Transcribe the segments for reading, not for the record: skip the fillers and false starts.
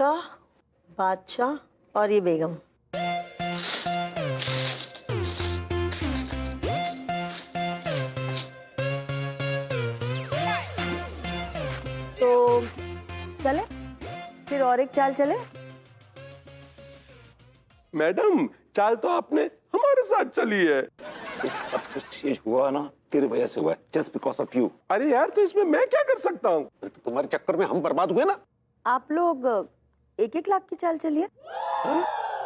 आका, बादशाह और ये बेगम। तो चले फिर और एक चाल चले। मैडम, चाल तो आपने हमारे साथ चली है। ये सब कुछ चीज हुआ ना तेरी वजह से हुआ, जस्ट बिकॉज ऑफ यू। अरे यार, तो इसमें मैं क्या कर सकता हूँ? तो तुम्हारे चक्कर में हम बर्बाद हुए ना। आप लोग 1-1 लाख की चाल चलिए।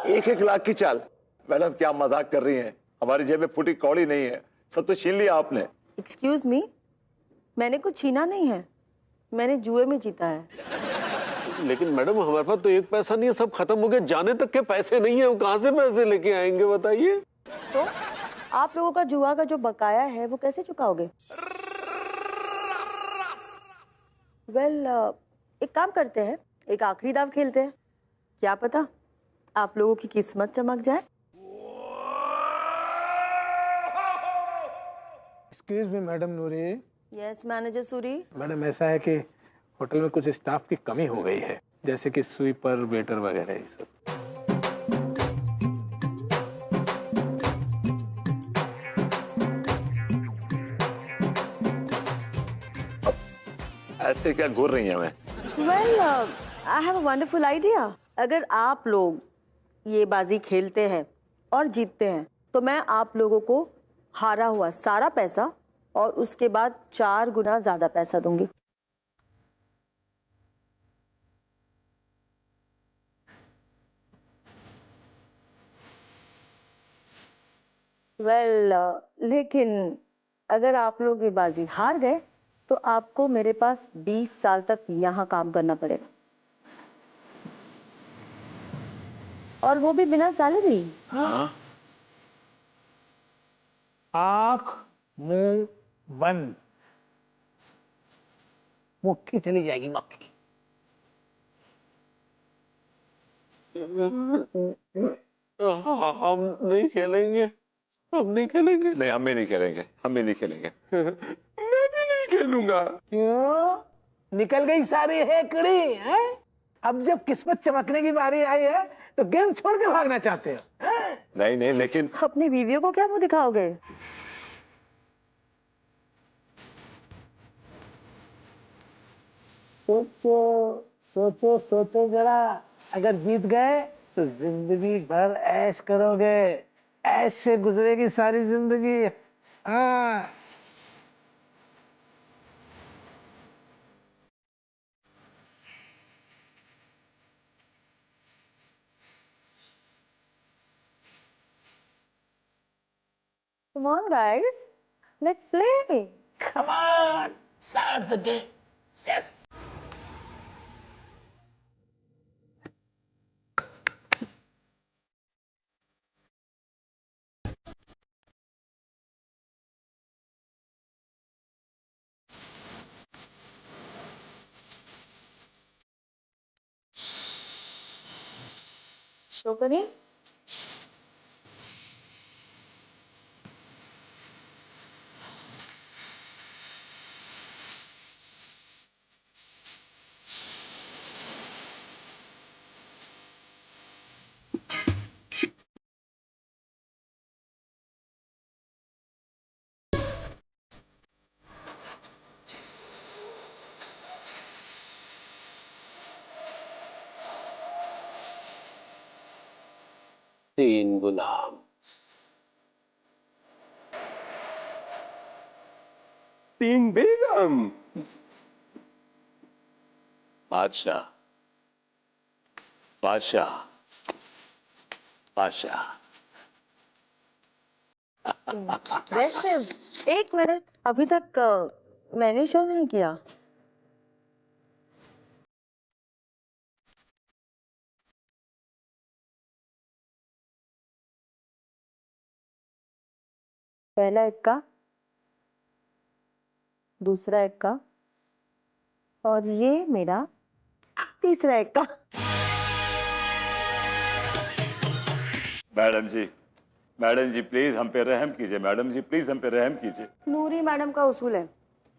1-1 लाख की चाल? मैडम क्या मजाक कर रही हैं? हमारी जेब में फूटी कौड़ी नहीं है, सब तो छीन लिया आपने। एक्सक्यूज मी, मैंने कुछ छीना नहीं है, मैंने जुए में जीता है। लेकिन मैडम, हमारे पास तो एक पैसा नहीं है, सब खत्म हो गए, जाने तक के पैसे नहीं है, हम कहाँ से पैसे लेके आएंगे बताइए? तो आप लोगों का जुआ का जो बकाया है वो कैसे चुकाओगे? वेल, एक काम करते हैं, एक आखिरी दाव खेलते हैं, क्या पता आप लोगों की किस्मत चमक जाए। Excuse me madam Noori. Yes manager Suri. Madam ऐसा है कि होटल में कुछ स्टाफ की कमी हो गई है, जैसे कि स्वीपर, वेटर वगैरह ये सब। ऐसे क्या घूर रही हैं? मैं well, I have a wonderful idea. अगर आप लोग ये बाजी खेलते हैं और जीतते हैं तो मैं आप लोगों को हारा हुआ सारा पैसा और उसके बाद 4 गुना ज्यादा पैसा दूंगी। वेल, लेकिन अगर आप लोग ये बाजी हार गए तो आपको मेरे पास 20 साल तक यहाँ काम करना पड़ेगा, और वो भी बिना सैलरी। हाँ? आंख मुंह बंद, मुक्की चली जाएगी मक्खी। हम नहीं खेलेंगे, हम नहीं खेलेंगे। नहीं, हम भी नहीं खेलेंगे, हम भी नहीं खेलेंगे। मैं भी नहीं खेलूंगा। क्यों? निकल गई सारी हेकड़ी है? अब जब किस्मत चमकने की बारी आई है तो गेम छोड़ के भागना चाहते हो? नहीं नहीं, लेकिन अपनी बीवियों को क्या मुंह दिखाओगे? सोचो सोचो सोचो जरा, अगर जीत गए तो जिंदगी भर ऐश करोगे, ऐश से गुजरेगी सारी जिंदगी। हाँ। Come on guys, let's play. Come on, start the game. Yes. Show करिए। तीन गुलाम, 3 बेगम। बादशाह बादशाह बादशाह। वैसे 1 मिनट, अभी तक मैंने शो नहीं किया। पहला इक्का, दूसरा इक्का, और ये मेरा तीसरा इक्का। मैडम जी प्लीज हम पे रहम कीजिए, मैडम जी प्लीज हम पे रहम कीजिए। नूरी मैडम का उसूल है,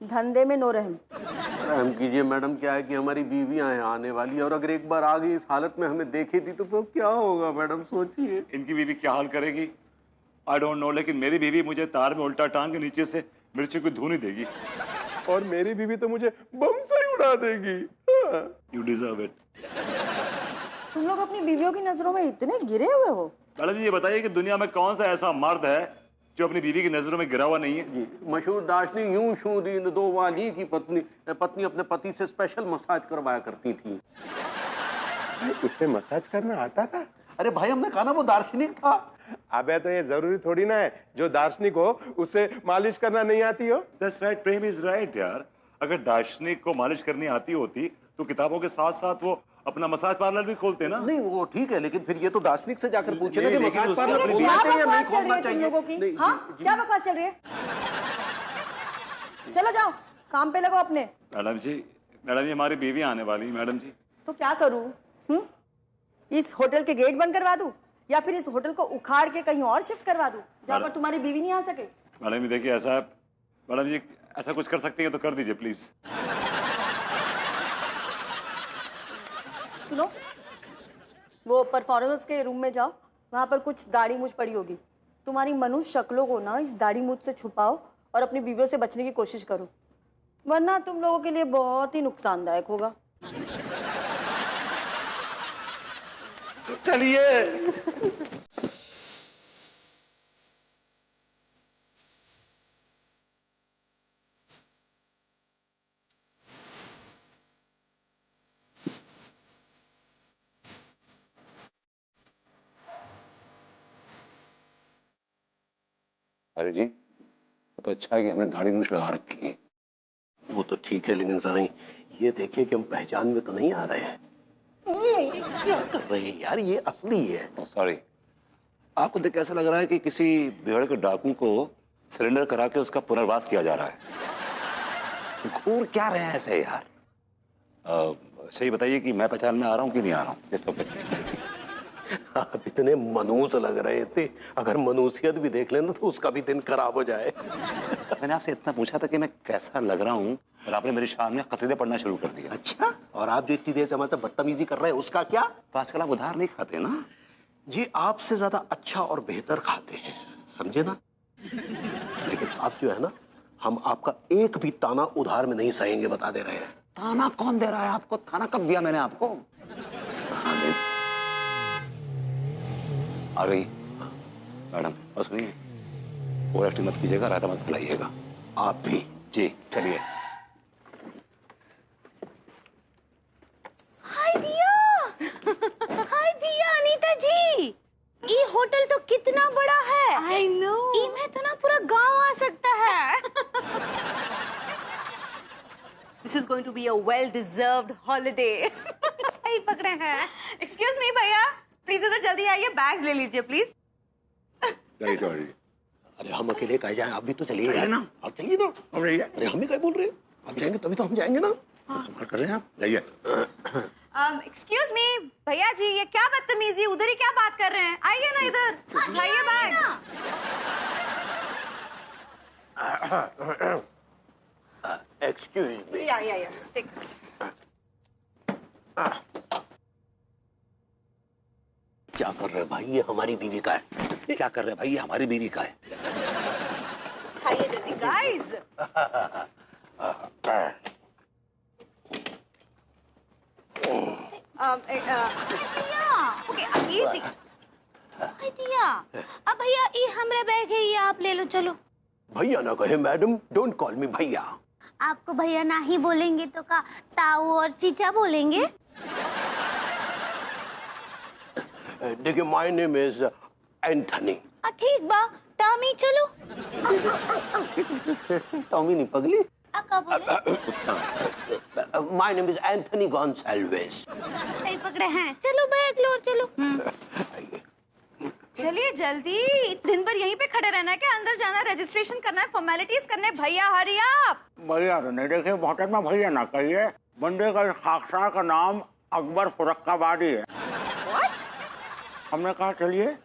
धंधे में नो रहम। रहम कीजिए मैडम, क्या है कि हमारी बीवियां हैं आने वाली, और अगर एक बार आ गई इस हालत में हमें देखे थी तो क्या होगा मैडम, सोचिए। इनकी बीवी क्या हाल करेगी आई डोंट नो, लेकिन मेरी बीवी मुझे तार में उल्टा टांग के नीचे से मिर्ची को धुनी देगी, और मेरी बीवी तो मुझे बम से ही उड़ा देगी। You deserve it. तुम लोग अपनी बीवियों की नजरों में इतने गिरे हुए हो। मैडम जी ये बताइए कि दुनिया में कौन सा ऐसा मर्द है जो अपनी बीवी की नजरों में गिरा हुआ नहीं है? जी, मशहूर दार्शनिक यूं शू दीन दो वाली की पत्नी अपने पति से स्पेशल मसाज करवाया करती थी। उससे मसाज करना आता था? अरे भाई हमने कहा ना वो दार्शनिक था। अबे तो ये जरूरी थोड़ी ना है जो दार्शनिक हो उससे मालिश करना नहीं आती हो। That's right, Prem is right यार। अगर दार्शनिक को मालिश करनी आती होती तो किताबों के साथ साथ वो अपना मसाज पार्लर भी खोलते ना। नहीं वो ठीक है, लेकिन फिर ये तो दार्शनिक से जाकर पूछे ना कि लेकिन मसाज उसका पार्लर अपनी खोलना चाहिए या नहीं बकवास चल रही खोलना है तुम चाहिए। लोगों की? नहीं, हाँ जी, क्या बकवास चल रही है? चलो जाओ काम पे लगो अपने। मैडम जी हमारी बीवी आने वाली। मैडम जी तो क्या करूं? इस होटल के गेट बंद करवा दूं या फिर इस होटल को उखाड़ के कहीं और शिफ्ट करवा दूं जहां पर तुम्हारी बीवी नहीं आ सके? मैडम जी देखिए ऐसा, मैडम जी ऐसा कुछ कर सकती है तो कर दीजिए प्लीज। सुनो, वो परफॉर्मर्स के रूम में जाओ, वहां पर कुछ दाढ़ी मूछ पड़ी होगी। तुम्हारी मनुष्य शक्लों को ना इस दाढ़ी मूछ से छुपाओ और अपनी बीवियों से बचने की कोशिश करो, वरना तुम लोगों के लिए बहुत ही नुकसानदायक होगा। चलिए। अरे जी तो अच्छा है कि हमने दाढ़ी मूछ लगा रखी है। वो तो ठीक है, लेकिन साईं ये देखिए कि हम पहचान में तो नहीं आ रहे हैं। क्या कर रहे हैं यार, ये असली है। सॉरी, आपको देख ऐसा लग रहा है कि किसी भेड़ के डाकू को सरेंडर करा के उसका पुनर्वास किया जा रहा है। घूर क्या रहे हैं ऐसे यार? सही बताइए कि मैं पहचान में आ रहा हूँ कि नहीं आ रहा हूँ इस वक्त? आप इतने मनूस लग रहे थे, अगर मनुष्यत भी देख लेना तो उसका भी दिन खराब हो जाए। मैंने आपसे इतना पूछा था कि मैं कैसा लग रहा हूँ और आपने मेरे सामने कसीदे पढ़ना शुरू कर दिया। अच्छा, और आप जो इतनी देर से हमारे साथ बदतमीजी कर रहे हैं उसका क्या? तो आजकल आप उधार नहीं खाते ना? जी आपसे ज्यादा अच्छा और बेहतर खाते हैं, समझे ना? लेकिन आप जो है ना, हम आपका एक भी ताना उधार में नहीं सहेंगे, बता दे रहे हैं। ताना कौन दे रहा है आपको? ताना कब दिया मैंने आपको? आ गई मैडम, बस सुनिए, ओवर एक्टिंग मत कीजिएगा, रायता मत खिलाइएगा। आप भी जी चलिए। हाय दिया अनीता जी, ये होटल तो कितना बड़ा है। आई नो, इनमें तो ना पूरा गांव आ सकता है। This is going to be a well-deserved holiday. सही पकड़े हैं। Excuse me भैया, प्लीज इधर जल्दी आइए, बैग ले लीजिए प्लीज। अरे हम अकेले कह जाए, आप भी तो चलिए यार। ना आप चलिए ना। अरे हम ही क्या बोल रहे हैं, आप जाएंगे तभी तो हम जाएंगे ना। कर रहे हैं आप, जाइए। Excuse me भैया जी, ये क्या बदतमीजी, उधर ही क्या बात कर रहे हैं? आइए ना इधर, उठाइए बैग। Excuse me. या take this. क्या कर रहे हैं भाई, ये हमारी बीवी का है। क्या कर रहे हैं भाई, ये हमारी बीवी का है। उठाइए जल्दी guys. Okay, easy. हाय दिया, अब भैया ये हमरे बैग है, ये आप ले लो। चलो भैया ना कहे मैडम, डोंट कॉल मी भैया। आपको भैया ना ही बोलेंगे तो का ताऊ और चीचा बोलेंगे? देखिए माय नेम इज एंथनी। ठीक बा, टॉमी चलो। टॉमी नहीं पगली। का बोले? My name is Anthony Gonsalves. सही पकड़े हैं। चलो बैग लो, चलो। चलिए जल्दी, दिन भर यहीं पे खड़े रहना है क्या? अंदर जाना, रजिस्ट्रेशन करना है, फॉर्मेलिटीज करने। भैया हरी आप। भैया तो नहीं, देखिए होटल में भैया ना कहिए, बंदे का खाकसार का नाम अकबर फुरक्काबादी है। What? हमने कहा चलिए।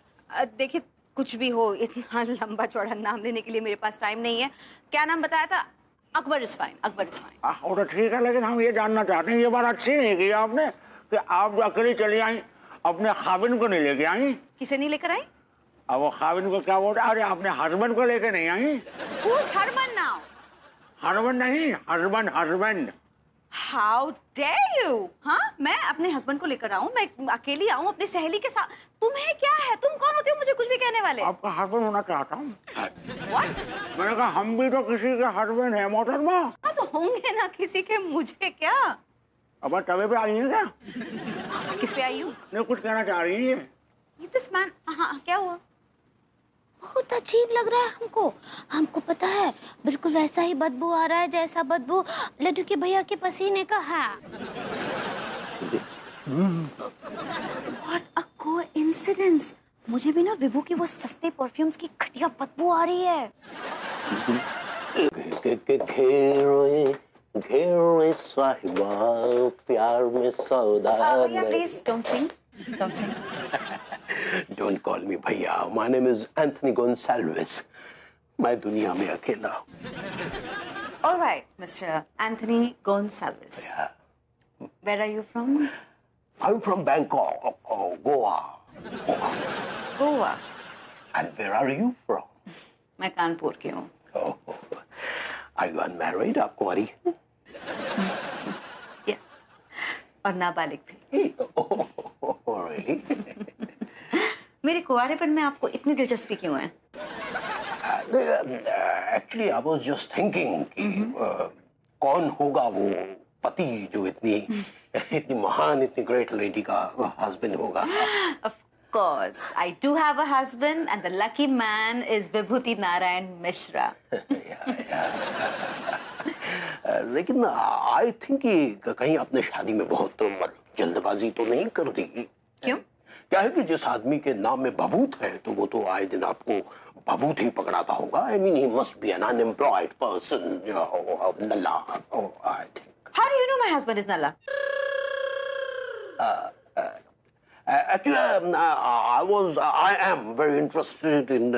देखिए कुछ भी हो, इतना लंबा चौड़ा नाम लेने के लिए मेरे पास टाइम नहीं है। क्या नाम बताया था? Akbar is fine, Akbar is fine. वो तो ठीक है, लेकिन हम ये जानना चाहते हैं, ये बात अच्छी नहीं की आपने कि आप जो अकेली चली आई, अपने खाविन को नहीं लेके आई। किसे नहीं लेकर आई? अब वो खाविन को क्या बोलते? अरे अपने हस्बैंड को लेके नहीं आई। Who's husband now? हस्बैंड नहीं, husband husband. How dare you? हाँ, मैं अपने हस्बैंड को लेकर आऊँ, मैं अकेली आऊँ अपनी सहेली के साथ? तुम्हें क्या है? तुम कौन होते हो मुझे कुछ भी कहने वाले? आपका हस्बैंड होना चाहता हूँ। What? मैंने कहा हम भी तो किसी के हस्बैंड है मोहतरमा। हाँ तो होंगे ना किसी के, मुझे क्या? अब आप तवे पे आई हैं क्या? किस पे आई हूँ? नहीं, कुछ कहना चाह रही है। This man, हाँ क्या हुआ? बहुत अजीब लग रहा है हमको। हमको पता है बिल्कुल वैसा ही बदबू आ रहा है जैसा बदबू लड्डू के भैया के पसीने का है। What a coincidence! मुझे भी ना विभू की वो सस्ते परफ्यूम्स की घटिया बदबू आ रही है। घेरोए साहिबा प्यार में सौदा। भैया please don't sing, don't sing. Don't call me भैया. My name is Anthony Gonsalves. मैं दुनिया में अकेला हूँ। All right, Mr. Anthony Gonsalves. Yeah. Where are you from? I'm from Bangkok, Goa. Goa. And where are you from? मैं कानपुर की हूँ। Oh, are you unmarried? आप कुंवारी हैं? Yeah. और नाबालिग भी। Oh, really? मेरे कुंवारेपन में आपको इतनी दिलचस्पी क्यों है? Actually, I was just thinking कि कौन होगा वो पति जो इतनी महान, इतनी ग्रेट लेडी का हस्बैंड होगा। Of course, I do have a husband, and the lucky man is Vibhuti Narayan Mishra. लेकिन आई थिंक कि कहीं आपने शादी में बहुत जल्दबाजी तो नहीं कर दी? क्यों? क्या है कि जिस आदमी के नाम में बबूत है तो वो तो आए दिन आपको बबूत ही पकड़ाता होगा। I mean, he must be an unemployed person, you know, nalla. Oh, I think. How do you know my husband is Nalla? Actually, I am very interested in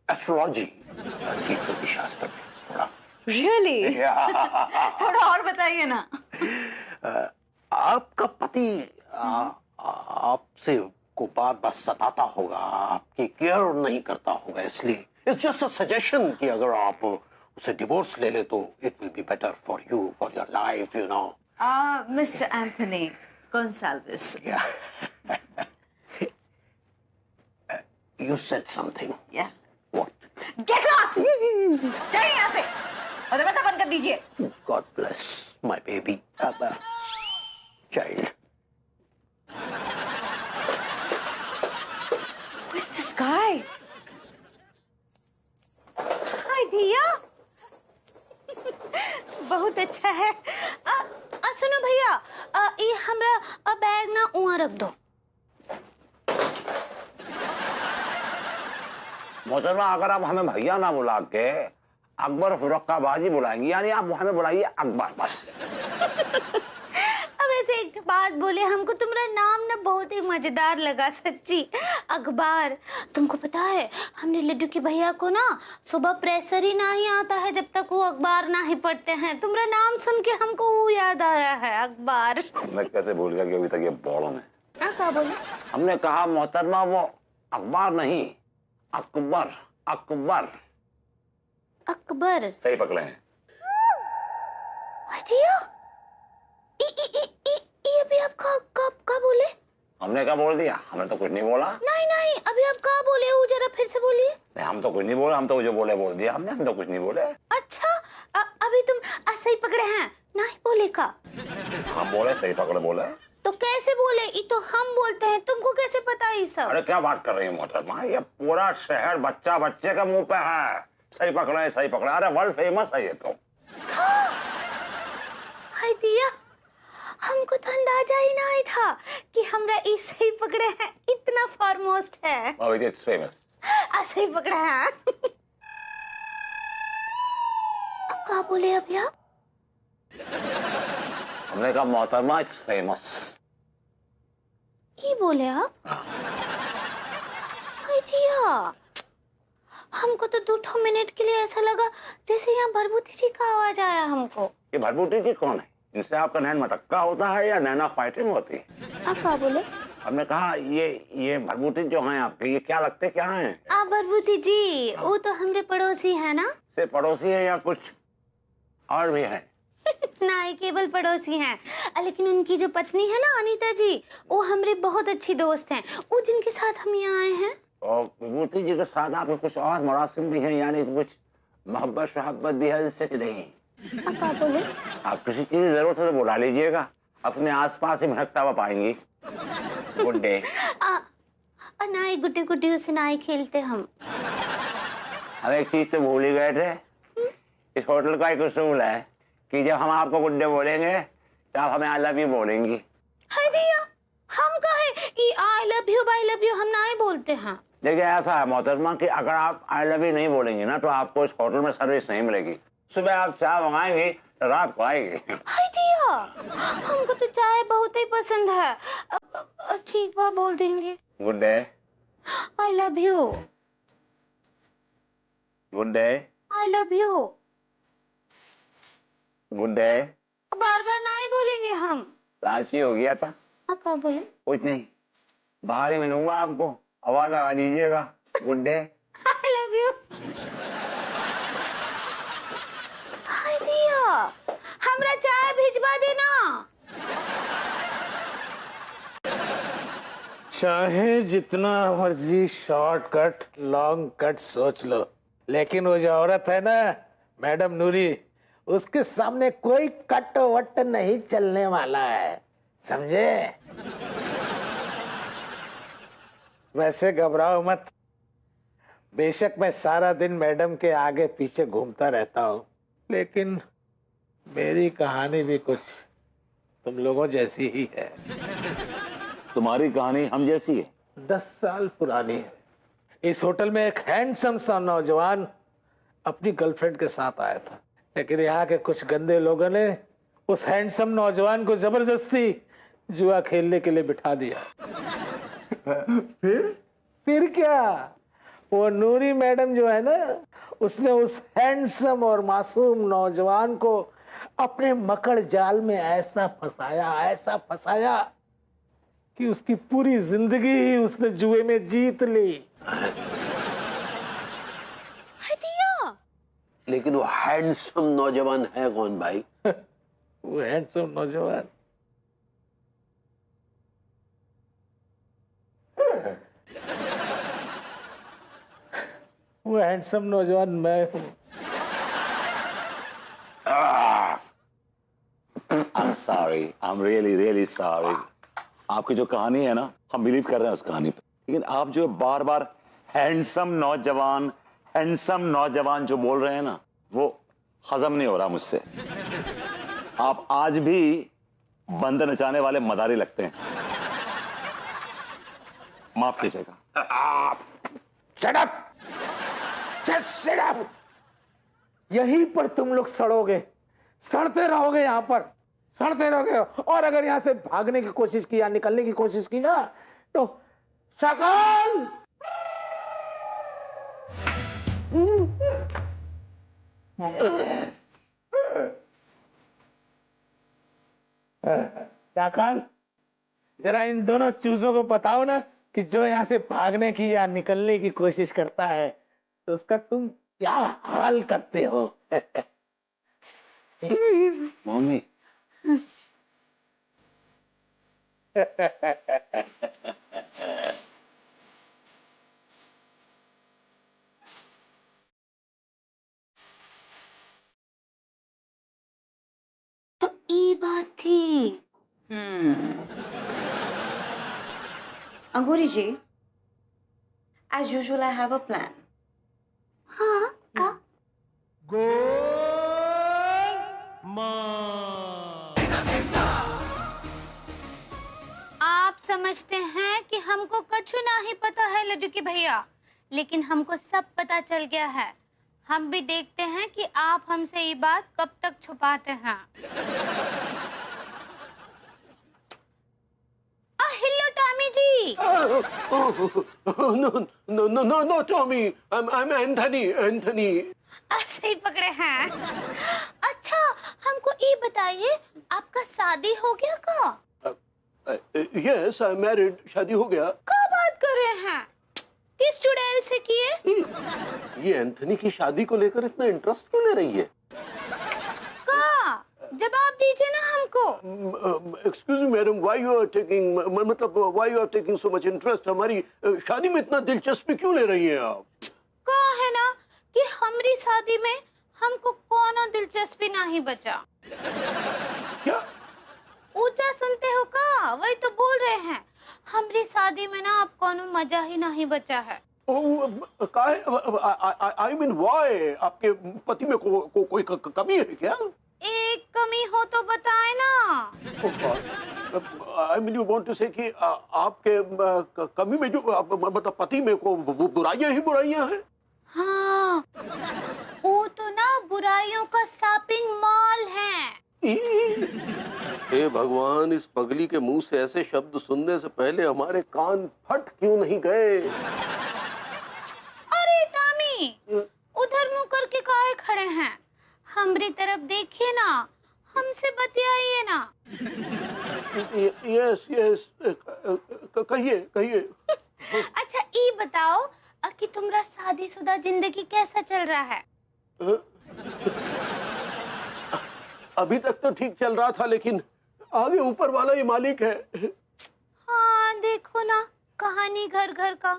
astrology. ज्योतिष शास्त्र में थोड़ा। Really? Yeah. थोड़ा और बताइए ना। आपका पति आपसे को बार-बार सताता होगा, आपकी केयर नहीं करता होगा, इसलिए इट्स जस्ट अ सजेशन कि अगर आप उसे डिवोर्स ले ले तो it will be better for you, for your life, you know. Mr. Anthony Gonsalves. Yeah. You said something. Yeah. What? Get lost! जाइए यहाँ से और दरवाजा बंद कर दीजिए। God bless my baby, child. Who is this guy? Hi भैया। बहुत अच्छा है। सुनो भैया, ये हमरा बैग ना उहाँ रख दो। मोहतरमा, अगर आप हमें भैया ना बुला के अकबर फिरोक्काबाजी बुलाएंगी, यानी आप हमें बुलाइए अकबर बस। अब ऐसे एक बात बोले, हमको तुम्हारा नाम ना बहुत ही मजेदार लगा सच्ची, अखबार। तुमको पता है हमने लड्डू के भैया को ना सुबह प्रेशर ही ना ही आता है जब तक वो अखबार ना ही पढ़ते हैं। तुम्हारा नाम सुन के हमको वो याद आ रहा है, अखबार। मैं कैसे भूल गया कि अभी तक ये बौड़ों में। क्या बोले? हमने कहा मोहतरमा वो अखबार नहीं, अकबर, अकबर। अकबर सही पकड़े हैं। ये अभी आप कब बोले? हमने क्या बोल दिया? हमने तो कुछ नहीं बोला। नहीं, अभी आप कहाँ बोले? वो जरा फिर से बोलिए। नहीं, हम तो कुछ नहीं बोले, हम तो जो बोले बोल दिया हमने, हम तो कुछ नहीं बोले। अच्छा, अभी तुम सही पकड़े हैं, नहीं बोले का? हम बोले, सही पकड़े बोले। तो कैसे बोले? ये तो हम बोलते हैं, तुमको कैसे पता ये सब? अरे क्या बात कर रही है मोहतरमा, ये पूरा शहर बच्चा बच्चे के मुंह पे है, सही पकड़े, सही पकड़े। अरे वर्ल्ड फेमस है ये तो। हाय दिया, हमको तो अंदाजा ही नहीं था कि हमरा इसे ही पकड़े हैं, इतना फॉरमोस्ट है। Oh, it's famous. ऐसे ही पकड़ा है। अब क्या बोले अभी आप? हमने कहा मोहतरमा इट्स फेमस। ये बोले आप? हाय दिया, हमको तो 2 मिनट के लिए ऐसा लगा जैसे यहाँ भरभूति जी का आवाज आया हमको। ये भरभूति जी कौन है? इनसे आपका नैन मटक्का होता है या नैना फाइटिंग होती है? आप क्या बोले? हमने कहा ये भरभूति जो हैं आपके, ये क्या लगते क्या हैं? आप भरभूति जी, वो तो हमारे पड़ोसी है ना? से पड़ोसी है या कुछ और भी है? नहीं, केवल पड़ोसी हैं। लेकिन उनकी जो पत्नी है ना अनीता जी, वो हमारे बहुत अच्छी दोस्त हैं, वो जिनके साथ हम यहाँ आए हैं। और विभूति जी के साथ आपके कुछ और मरासिम भी हैं, यानी कुछ मोहब्बत शहब्बत भी है इससे कि नहीं? आप क्या बोले? आप किसी चीज की जरूरत है तो बुला लीजिएगा, अपने आसपास ही भटकता हुआ पाएंगी। Good day. नाई गुड्डे गुड्डियों से नाई खेलते हम। हम एक चीज तो भूल ही गए थे, इस होटल का एक उसूल है कि जब हम आपको गुड डे बोलेंगे तो आप हमें आई लव यू बोलेंगी। है दिया, हम कहे I love you bye love you हम ना ही बोलते हैं। देखिए ऐसा है मोहतरमा कि अगर आप आई लव यू नहीं बोलेंगे ना तो आपको इस होटल में सर्विस नहीं मिलेगी। सुबह आप चाय मंगाएंगी तो रात को आएगी। है दिया, हमको तो चाय बहुत ही पसंद है। ठीक बात बोल देंगे। Good day. I love you. Good day. I love you. Good day. बार बार नहीं बोलेंगे हम। राशि हो गया था। आप क्या बोले? कुछ नहीं, बाहर ही मिलूंगा आपको, आवाज लगा दीजिएगा। Good day. I love you. हाय दिया, हमरा चाय भिजवा देना। चाहे जितना मर्जी शॉर्टकट लॉन्ग कट सोच लो, लेकिन वो जो औरत है ना मैडम नूरी, उसके सामने कोई कट वट नहीं चलने वाला है, समझे? वैसे घबराओ मत, बेशक मैं सारा दिन मैडम के आगे पीछे घूमता रहता हूँ, लेकिन मेरी कहानी भी कुछ तुम लोगों जैसी ही है। तुम्हारी कहानी हम जैसी है? 10 साल पुरानी है। इस होटल में एक हैंडसम सा नौजवान अपनी गर्लफ्रेंड के साथ आया था, लेकिन यहाँ के कुछ गंदे लोगों ने उस हैंडसम नौजवान को जबरदस्ती जुआ खेलने के लिए बिठा दिया। फिर क्या, वो नूरी मैडम जो है ना, उसने उस हैंडसम और मासूम नौजवान को अपने मकड़ जाल में ऐसा फंसाया कि उसकी पूरी जिंदगी ही उसने जुए में जीत ली। लेकिन वो हैंडसम नौजवान है कौन भाई? वो हैंडसम नौजवान मैं हूं। I'm sorry, I'm really sorry। आपकी जो कहानी है ना, हम बिलीव कर रहे हैं उस कहानी पे, लेकिन आप जो बार बार हैंडसम नौजवान जो बोल रहे हैं ना, वो हजम नहीं हो रहा मुझसे। आप आज भी बंदर नचाने वाले मदारी लगते हैं, माफ कीजिएगा। Shut up! Just shut up! यहीं पर तुम लोग सड़ते रहोगे यहाँ पर, सड़ते रहोगे। और अगर यहाँ से भागने की कोशिश की या निकलने की कोशिश की ना, तो शकल शकल, जरा इन दोनों चूजों को बताओ ना कि जो यहाँ से भागने की या निकलने की कोशिश करता है तो उसका तुम क्या हाल करते हो? मम्मी। तो ये बात थी। अंगूरी जी, as usual I have a plan. हाँ का? आप समझते हैं कि हमको कछु नहीं पता है लड्डू की भैया, लेकिन हमको सब पता चल गया है। हम भी देखते हैं कि आप हमसे ये बात कब तक छुपाते हैं। Hello Tommy ji. जी। No Tommy, I am Anthony. सही पकड़े हैं। अच्छा हमको ये बताइए, आपका शादी हो गया का? यस, आई मैरिड, शादी हो गया। क्या बात कर रहे हैं? किस चुड़ैल से किए? ये एंथनी की शादी को लेकर इतना इंटरेस्ट क्यों ले रही है? का जवाब दीजिए ना हमको। Excuse me madam, why you are taking, मतलब why you are taking so much interest? हमारी शादी में इतना दिलचस्पी क्यों ले रही हैं आप? कहा है ना कि हमारी शादी में हमको कोनो दिलचस्पी नहीं बचा। क्या? ऊंचा सुनते हो का? वही तो बोल रहे हैं, हमारी शादी में ना अब कोनो मजा ही नहीं बचा है। I mean why? आपके पति में कोई कमी है क्या? एक कमी हो तो बताए ना। I mean you want to say कि आपके कमी में जो मतलब पति में को बुराइयां ही बुराइयां हैं। हाँ, वो तो ना बुराइयों का शॉपिंग मॉल है। हे भगवान, इस पगली के मुंह से ऐसे शब्द सुनने से पहले हमारे कान फट क्यों नहीं गए? अरे टॉमी, उधर मुंह करके काहे खड़े हैं? हमारी तरफ देखिए ना, हमसे बतियाइए ना। यस यस, कहिए। अच्छा ये बताओ कि तुम्हारा शादीशुदा जिंदगी कैसा चल रहा है? अभी तक तो ठीक चल रहा था, लेकिन आगे ऊपर वाला ही मालिक है। हाँ देखो ना, कहानी घर घर का।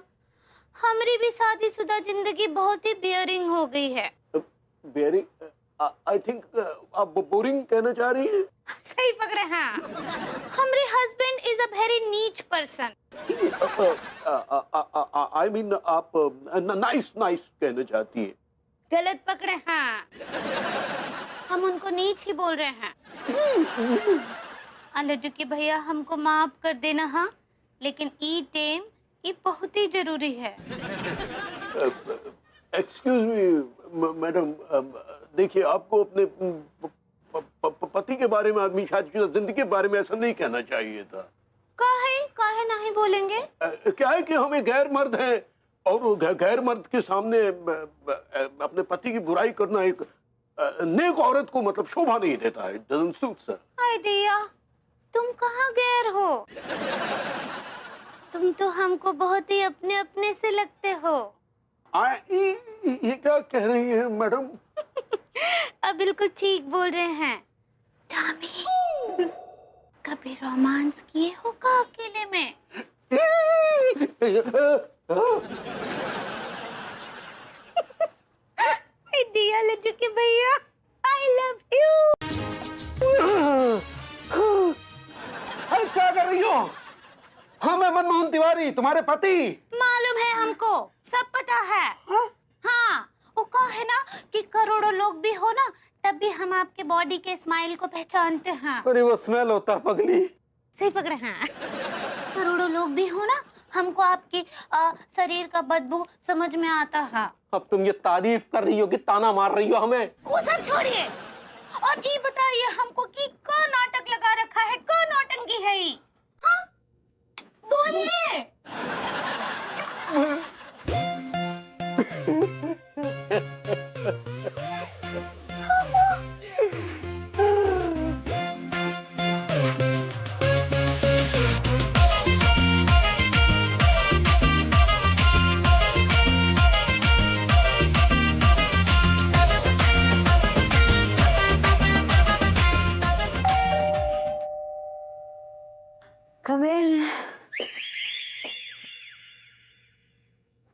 हमारी भी शादीशुदा जिंदगी बहुत ही बियरिंग हो गई है। बियरिंग? आई थिंक आप बोरिंग कहना चाह रही हैं। सही पकड़े हैं। हमारे हस्बैंड इज अ वेरी नीच पर्सन। आई मीन आप नाइस कहना चाहती हैं। गलत पकड़े हैं, हम उनको नीच ही बोल रहे हैं। लड्डू के भैया हमको माफ कर देना। हाँ, लेकिन ई टाइम ये बहुत ही जरूरी है। एक्सक्यूज मी मैडम, देखिए आपको अपने पति के बारे में, आदमी शादीशुदा जिंदगी के बारे में ऐसा नहीं कहना चाहिए था। काहे नहीं बोलेंगे? क्या है कि हम एक गैर मर्द हैं, और गैर मर्द के सामने अपने पति की बुराई करना एक नेक औरत को मतलब शोभा नहीं देता है। It doesn't suit, sir. हाय दिया, तुम कहाँ गैर हो? तुम तो हमको बहुत ही अपने अपने से लगते हो। ये क्या कह रही हैं मैडम? अब बिल्कुल ठीक बोल रहे हैं। टॉमी, कभी रोमांस किए हो का अकेले में? दिया लड्डू के भैया, I love you। क्या कर रही हो? हाँ, मैं मनमोहन तिवारी, तुम्हारे पति। मालूम है हमको, सब पता है। हाँ, वो कहा है ना कि करोड़ों लोग भी हो ना, तब भी हम आपके बॉडी के स्माइल को पहचानते हैं। अरे वो स्मेल होता पगली। सही पकड़े हैं। करोड़ों लोग भी हो ना, हमको आपकी शरीर का बदबू समझ में आता है। अब तुम ये तारीफ कर रही हो कि ताना मार रही हो हमें? वो सब छोड़िए और ये बताइए हमको कि क्या नाटक लगा रखा है, क्या नौटंकी है ये? हाँ? बोलिए।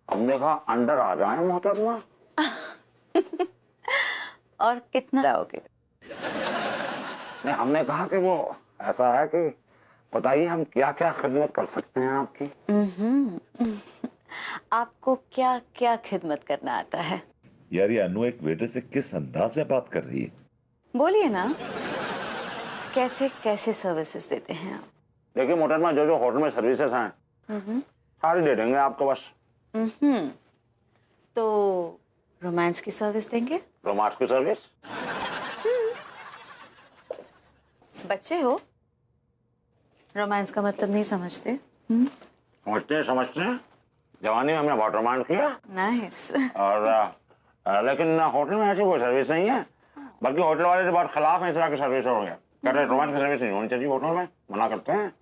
हमने कहा अंदर आ जाए मोहतरमा। और कितना लाओगे? नहीं, हमने कहा कि वो ऐसा है कि बताइए हम क्या क्या खिदमत कर सकते हैं आपकी। आपको क्या क्या खिदमत करना आता है? यार ये अनु एक वेटर से किस अंदाज में बात कर रही है? बोलिए ना, कैसे कैसे सर्विसेज देते हैं आप? देखिए मोहतरमा, जो जो होटल में सर्विसेज हैं सारी दे देंगे आपको बस। तो रोमांस की सर्विस देंगे? रोमांस की सर्विस? बच्चे हो, रोमांस का मतलब नहीं समझते? समझते हैं जवानी में हमने बहुत रोमांस किया। नाइस। और लेकिन होटल में ऐसी कोई सर्विस नहीं है, बल्कि होटल वाले तो बहुत खिलाफ है इस तरह की सर्विस हो गया। कह रहे रोमांस की सर्विस नहीं होनी चाहिए होटल में, मना करते हैं।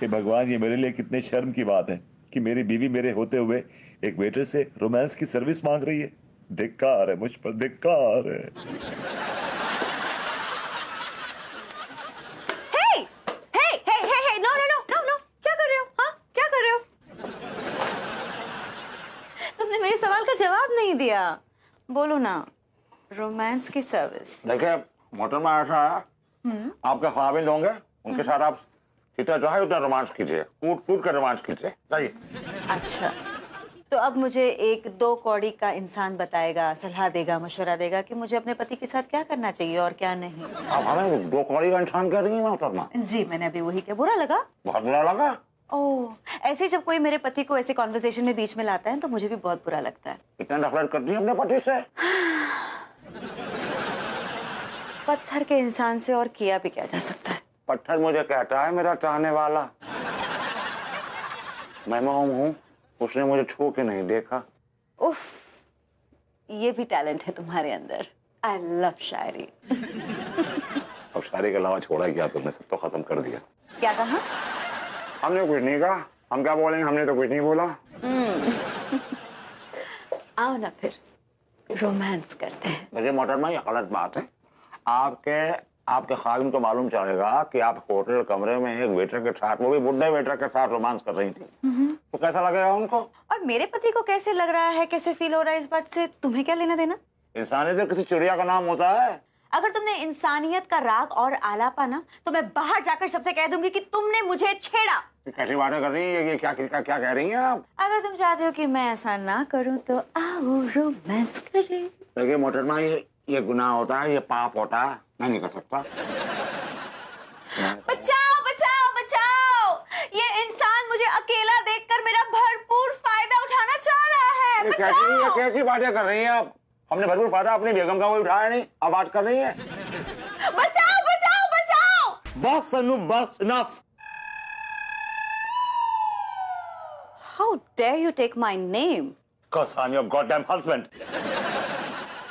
कि भगवान, ये मेरे लिए कितने शर्म की बात है कि मेरी बीवी मेरे होते हुए एक वेटर से रोमांस की सर्विस मांग रही है। धिक्कार है मुझ पर, धिक्कार है। नो, क्या कर रहे हो? हाँ, क्या कर रहे हो? तुमने मेरे सवाल का जवाब नहीं दिया। बोलो ना, रोमांस की सर्विस। देखिए होटल में ऐसा है, आपके ख्वाबिंद होंगे, उनके साथ आप जितना चाहे उतना रोमांस कीजिए, कूट कूट कर रोमांस कीजिए। चाहिए। अच्छा, तो अब मुझे एक 2 कौड़ी का इंसान बताएगा, सलाह देगा, मशवरा देगा कि मुझे अपने पति के साथ क्या करना चाहिए और क्या नहीं। आप हमें 2 कौड़ी का इंसान कह रही है मोहतरमा? जी, मैंने अभी वही क्या बुरा लगा? बहुत बुरा लगा। ओह, ऐसे जब कोई मेरे पति को ऐसे कॉन्वर्सेशन में बीच में लाता है तो मुझे भी बहुत बुरा लगता है। इतना नफरत करती है अपने पति से? पत्थर के इंसान से और किया भी क्या जा सकता है। पत्थर मुझे कहता है मेरा चाहने वाला, मैं मोम हूँ, उसने मुझे छू के नहीं देखा। उफ, ये भी टैलेंट है तुम्हारे अंदर। आई लव शायरी। अब शायरी के अलावा छोड़ा क्या तुमने? सब तो खत्म कर दिया। क्या कहा? हमने कुछ नहीं कहा, हम क्या बोलेंगे, हमने तो कुछ नहीं बोला। आओ ना फिर रोमांस करते हैं। देखिए मोहतरमा, ये गलत बात है। आपके खाविंद को मालूम चलेगा कि आप होटल कमरे में एक वेटर के साथ, वो भी बुढ़े वेटर के साथ रोमांस कर रही थी, तो कैसा लगेगा उनको? और मेरे पति को कैसे लग रहा है, कैसे फील हो रहा है, इस बात से तुम्हें क्या लेना देना? इंसानियत तो किसी चिड़िया का नाम होता है। अगर तुमने इंसानियत का राग और आलापा ना, तो मैं बाहर जाकर सबसे कह दूंगी कि तुमने मुझे छेड़ा। कैसी बातें कर रही है, ये क्या कह रही हैं आप? अगर तुम चाहते हो कि मैं ऐसा ना करूं तो आओ रोमांस करें। देखिए मोहतरमा, ये गुनाह होता है, ये पाप होता है, मैं नहीं कर सकता। बचाओ बचाओ बचाओ, ये इंसान मुझे अकेला देखकर मेरा भरपूर फायदा उठाना चाह रहा है। ये कैसी बातें कर रही हैं आप? हमने भरपूर फायदा अपनी बेगम का कोई उठाया नहीं, अब बात कर रही है। बचाओ बचाओ बचाओ। बस सनू, बस, enough. How dare you take my name? Because I'm your goddamn husband.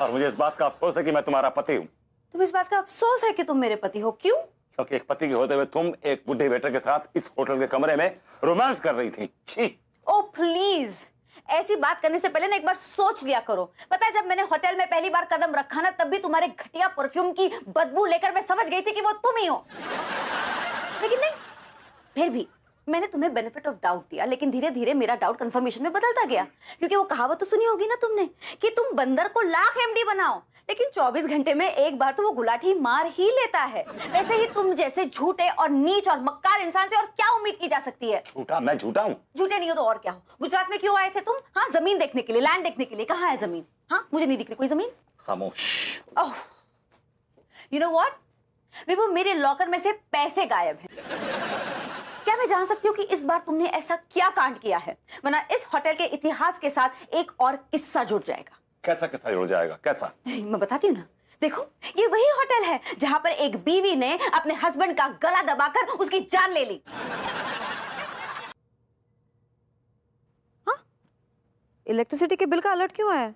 और मुझे इस बात का अफसोस है कि मैं तुम्हारा पति हूँ। तुम इस बात का अफसोस है कि तुम मेरे पति हो? क्यों? क्योंकि एक पति के होते हुए तुम एक बुढ़े वेटर के साथ इस होटल के कमरे में रोमांस कर रही थी। छी। ओ प्लीज, ऐसी बात करने से पहले ना एक बार सोच लिया करो। पता है, जब मैंने होटल में पहली बार कदम रखा ना, तब भी तुम्हारे घटिया परफ्यूम की बदबू लेकर मैं समझ गई थी कि वो तुम ही हो। लेकिन नहीं, फिर भी मैंने तुम्हें बेनिफिट ऑफ डाउट दिया, लेकिन धीरे धीरे मेरा डाउट कंफर्मेशन में बदलता गया। क्योंकि वो कहावत तो सुनी होगी ना तुमने कि तुम बंदर को लाख एमडी बनाओ, लेकिन 24 घंटे में एक बार तो वो गुलाठी मार ही लेता है। वैसे ही तुम जैसे झूठे और नीच और मक्कार इंसान से और क्या उम्मीद की जा सकती है? झूठा? मैं झूठा हूँ? झूठे नहीं हो तो और क्या हो। गुजरात में क्यों आए थे तुम? हाँ, जमीन देखने के लिए, लैंड देखने के लिए। कहाँ है जमीन? हाँ, मुझे नहीं दिख रही कोई जमीन। खामोश। ओह, यू नो व्हाट विभू, मेरे लॉकर में से पैसे गायब हैं। क्या मैं जान सकती हूँ कि इस बार तुमने ऐसा क्या कांड किया है? वरना इस होटल के इतिहास के साथ एक और किस्सा जुड़ जाएगा। कैसा किस्सा जुड़ जाएगा? कैसा? मैं बताती हूँ ना। देखो, ये वही होटल है जहाँ पर एक बीवी ने अपने हस्बैंड का गला दबाकर उसकी जान ले ली। हाँ, इलेक्ट्रिसिटी के बिल का अलर्ट क्यों आया?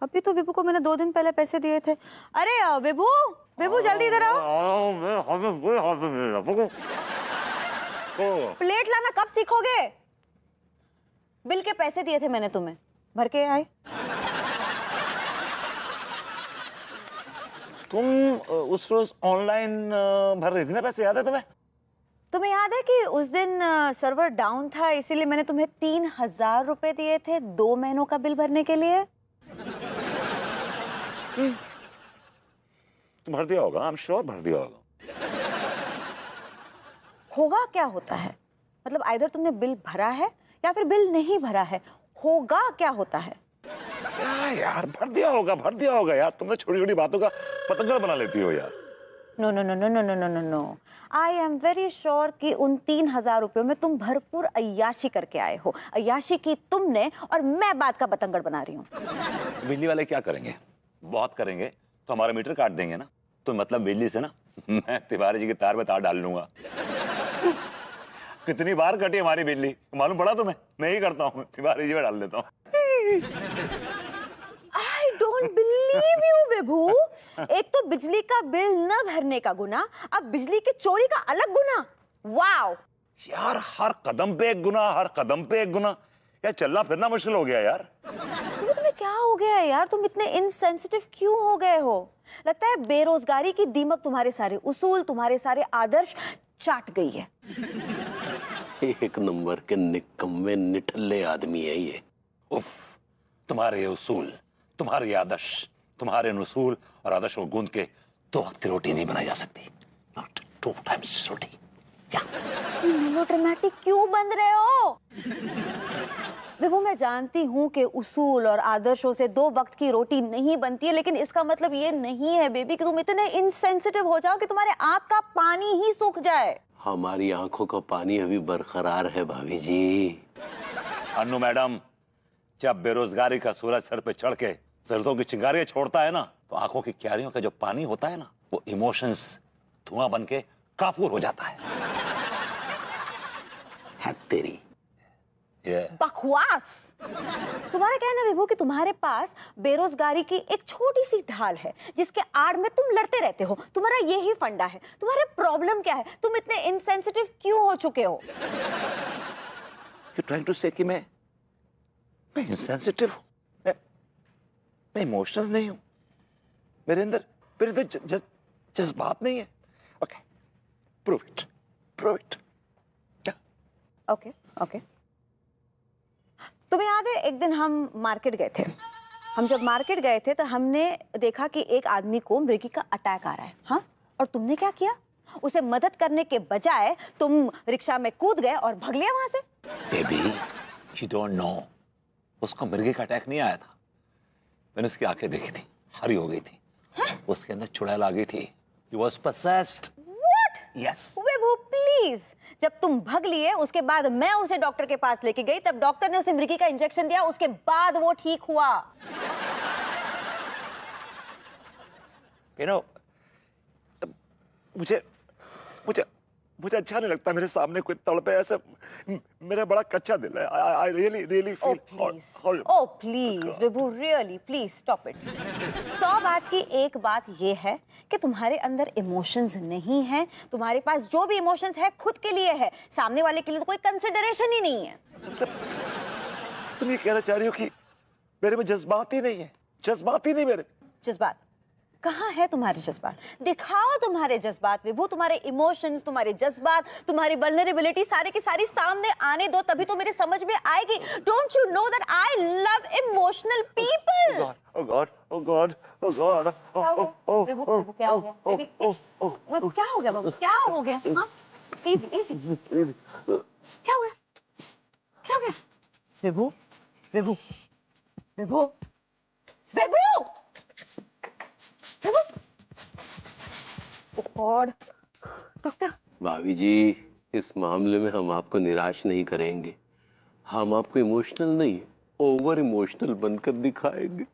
अभी तो विभू को मैंने 2 दिन पहले पैसे दिए थे। अरे विभू, विभू जल्दी इधर आओ। प्लेट लाना कब सीखोगे? बिल के पैसे दिए थे मैंने तुम्हें, भर के आए। तुम उस रोज ऑनलाइन भर रही थी ना पैसे, याद है तुम्हें? तुम्हें याद है कि उस दिन सर्वर डाउन था, इसीलिए मैंने तुम्हें 3000 रुपए दिए थे 2 महीनों का बिल भरने के लिए। तुम भर दिया होगा, आई एम श्योर भर दिया होगा। होगा क्या होता है? मतलब आइदर तुमने बिल भरा है या फिर बिल नहीं भरा है। होगा क्या होता है? यार भर दिया होगा यार। तुम तो छोटी छोटी बातों का पतंगड़ बना लेती हो यार। No no no no no no no no no, I am very sure कि उन 3000 रुपयों में तुम भरपूर अय्याशी करके आए हो। अय्याशी की तुमने और मैं बात का पतंगड़ बना रही हूँ। बिजली वाले क्या करेंगे? बहुत करेंगे तो हमारा मीटर काट देंगे ना। तो मतलब बिजली से ना मैं तिवारी जी के तार में तार डाल लूंगा। कितनी बार कटी हमारी बिजली, मालूम पड़ा तुम्हें? मैं ही करता हूँ, बारिश में डाल देता हूँ। आई डोंट बिलीव यू विभू। एक तो बिजली का बिल न भरने का गुनाह, अब बिजली की चोरी का अलग गुनाह। वाओ यार, हर कदम पे एक गुना, हर कदम पे एक गुना। यार चलना फिरना मुश्किल हो गया यार। तुम्हें क्या हो गया है यार? तुम इतने इनसेंसिटिव क्यों हो गए हो? लगता है बेरोजगारी की दीमक तुम्हारे सारे उसूल, तुम्हारे सारे आदर्श चाट गई है। एक नंबर के निकम्मे निठल्ले आदमी है ये। उफ, तुम्हारे उसूल, तुम्हारे आदर्श, तुम्हारे उसूल और आदर्श को गूंद के 2 वक्त की रोटी नहीं बनाई जा सकती। नॉट 2 टाइम्स रोटी। क्या मेलोड्रामेटिक क्यों बन रहे हो? देखो, मैं जानती हूँ कि उसूल और आदर्शों से 2 वक्त की रोटी नहीं बनती है, लेकिन इसका मतलब ये नहीं है बेबी कि तुम इतने इनसेंसिटिव हो जाओ कि तुम्हारे आंख का पानी ही सूख जाए। हमारी आंखों का पानी अभी बरकरार है भाभी जी। अन्नू मैडम, जब बेरोजगारी का सूरज सर पे चढ़ के सर्दों की चिंगारियां छोड़ता है ना, तो आंखों की क्यारियों का जो पानी होता है ना, वो इमोशंस धुआं बन के काफूर हो जाता है। तेरी बकवास। तुम्हारा कहना विभू कि तुम्हारे पास बेरोजगारी की एक छोटी सी ढाल है जिसके आड़ में तुम लड़ते रहते हो। तुम्हारा यही फंडा है। तुम्हारा प्रॉब्लम क्या है? तुम इतने इनसेंसिटिव क्यों हो चुके हो? You're trying to say कि मैं insensitive हूं, मैं इमोशनल नहीं हूं, मेरे अंदर जज्बात नहीं है। Okay, prove it. ओके। तुम्हें याद है एक दिन हम मार्केट गए थे? हम जब मार्केट गए थे तो हमने देखा कि एक आदमी को मृगी का अटैक आ रहा है। हाँ, और तुमने क्या किया? उसे मदद करने के बजाय तुम रिक्शा में कूद गए और भाग लिया वहां से। बेबी, you don't know, उसको मृगी का अटैक नहीं आया था। मैंने उसकी आंखें देखी थी, हरी हो गई थी। उसके अंदर चुड़ैल आ गई थी। He was possessed. What? Yes. Vibhu please, जब तुम भाग लिए उसके बाद मैं उसे डॉक्टर के पास लेके गई, तब डॉक्टर ने उसे मृगी का इंजेक्शन दिया, उसके बाद वो ठीक हुआ। You know, मुझे अच्छा नहीं लगता मेरे सामने कोई तड़पे ऐसे। मेरा बड़ा कच्चा दिल है। I really feel horrible. Oh please, Vibhu, really please stop it. 100 बात की एक बात ये है कि तुम्हारे अंदर इमोशंस नहीं है। तुम्हारे पास जो भी इमोशंस है खुद के लिए है, सामने वाले के लिए तो कोई कंसिडरेशन ही नहीं है। तुम ये कहना चाह रही हो कि मेरे में जज्बात ही नहीं है? जज्बात ही नहीं मेरे। जज्बात कहाँ है? तुम्हारे जज्बात दिखाओ, तुम्हारे जज्बात विभू, तुम्हारे इमोशंस, तुम्हारे जज्बात, तुम्हारी वल्नरेबिलिटी सारे की सारी सामने आने दो, तभी तो मेरे समझ में आएगी। Don't you know that I love emotional people? Oh God. विभू, क्या हो गया? क्या हो गया बाबू? क्या हो गया? Easy. क्या हो गया? विभू। डॉक्टर। भाभी जी, इस मामले में हम आपको निराश नहीं करेंगे। हम आपको इमोशनल नहीं, ओवर इमोशनल बनकर दिखाएंगे।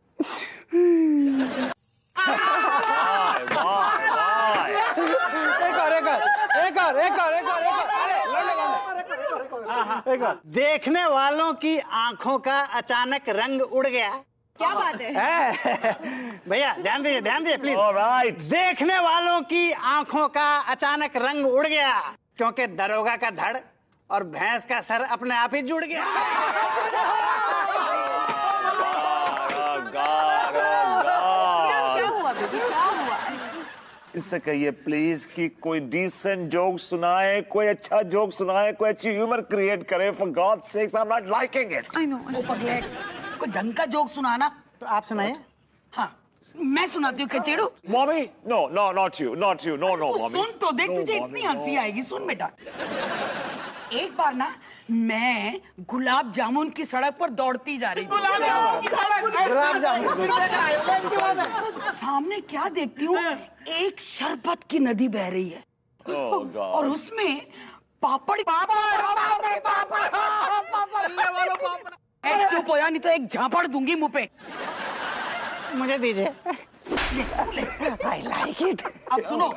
एक और। देखने वालों की आंखों का अचानक रंग उड़ गया। क्या बात है? भैया ध्यान दीजिए प्लीज। Alright. देखने वालों की आंखों का अचानक रंग उड़ गया क्योंकि दरोगा का धड़ और भैंस का सर अपने आप ही जुड़ गया। क्या हुआ बेबी? क्या हुआ? इससे कहिए प्लीज कि कोई डिसेंट जोक सुनाए, कोई अच्छा जोक सुनाए, कोई अच्छी ह्यूमर क्रिएट करे। For God sakes, I am not liking it. I know. पगलेट, कोई ढंग का जोक सुनाना। तो आप सुनाइए। हाँ, मैं सुनाती हूँ Khachedu. Mommy, no, not you, no तू सुन तो देख, तुझे इतनी हंसी आएगी। सुन बेटा, एक बार ना मैं गुलाब जामुन की सड़क पर दौड़ती जा रही थी। गुलाब जामुन। सामने क्या देखती हूँ? एक शरबत की नदी बह रही है और उसमें पापड़। चुप हो या, नहीं तो एक झापड़ दूंगी मुंह पे। मुझे दीजिए। I like it. अब सुनो,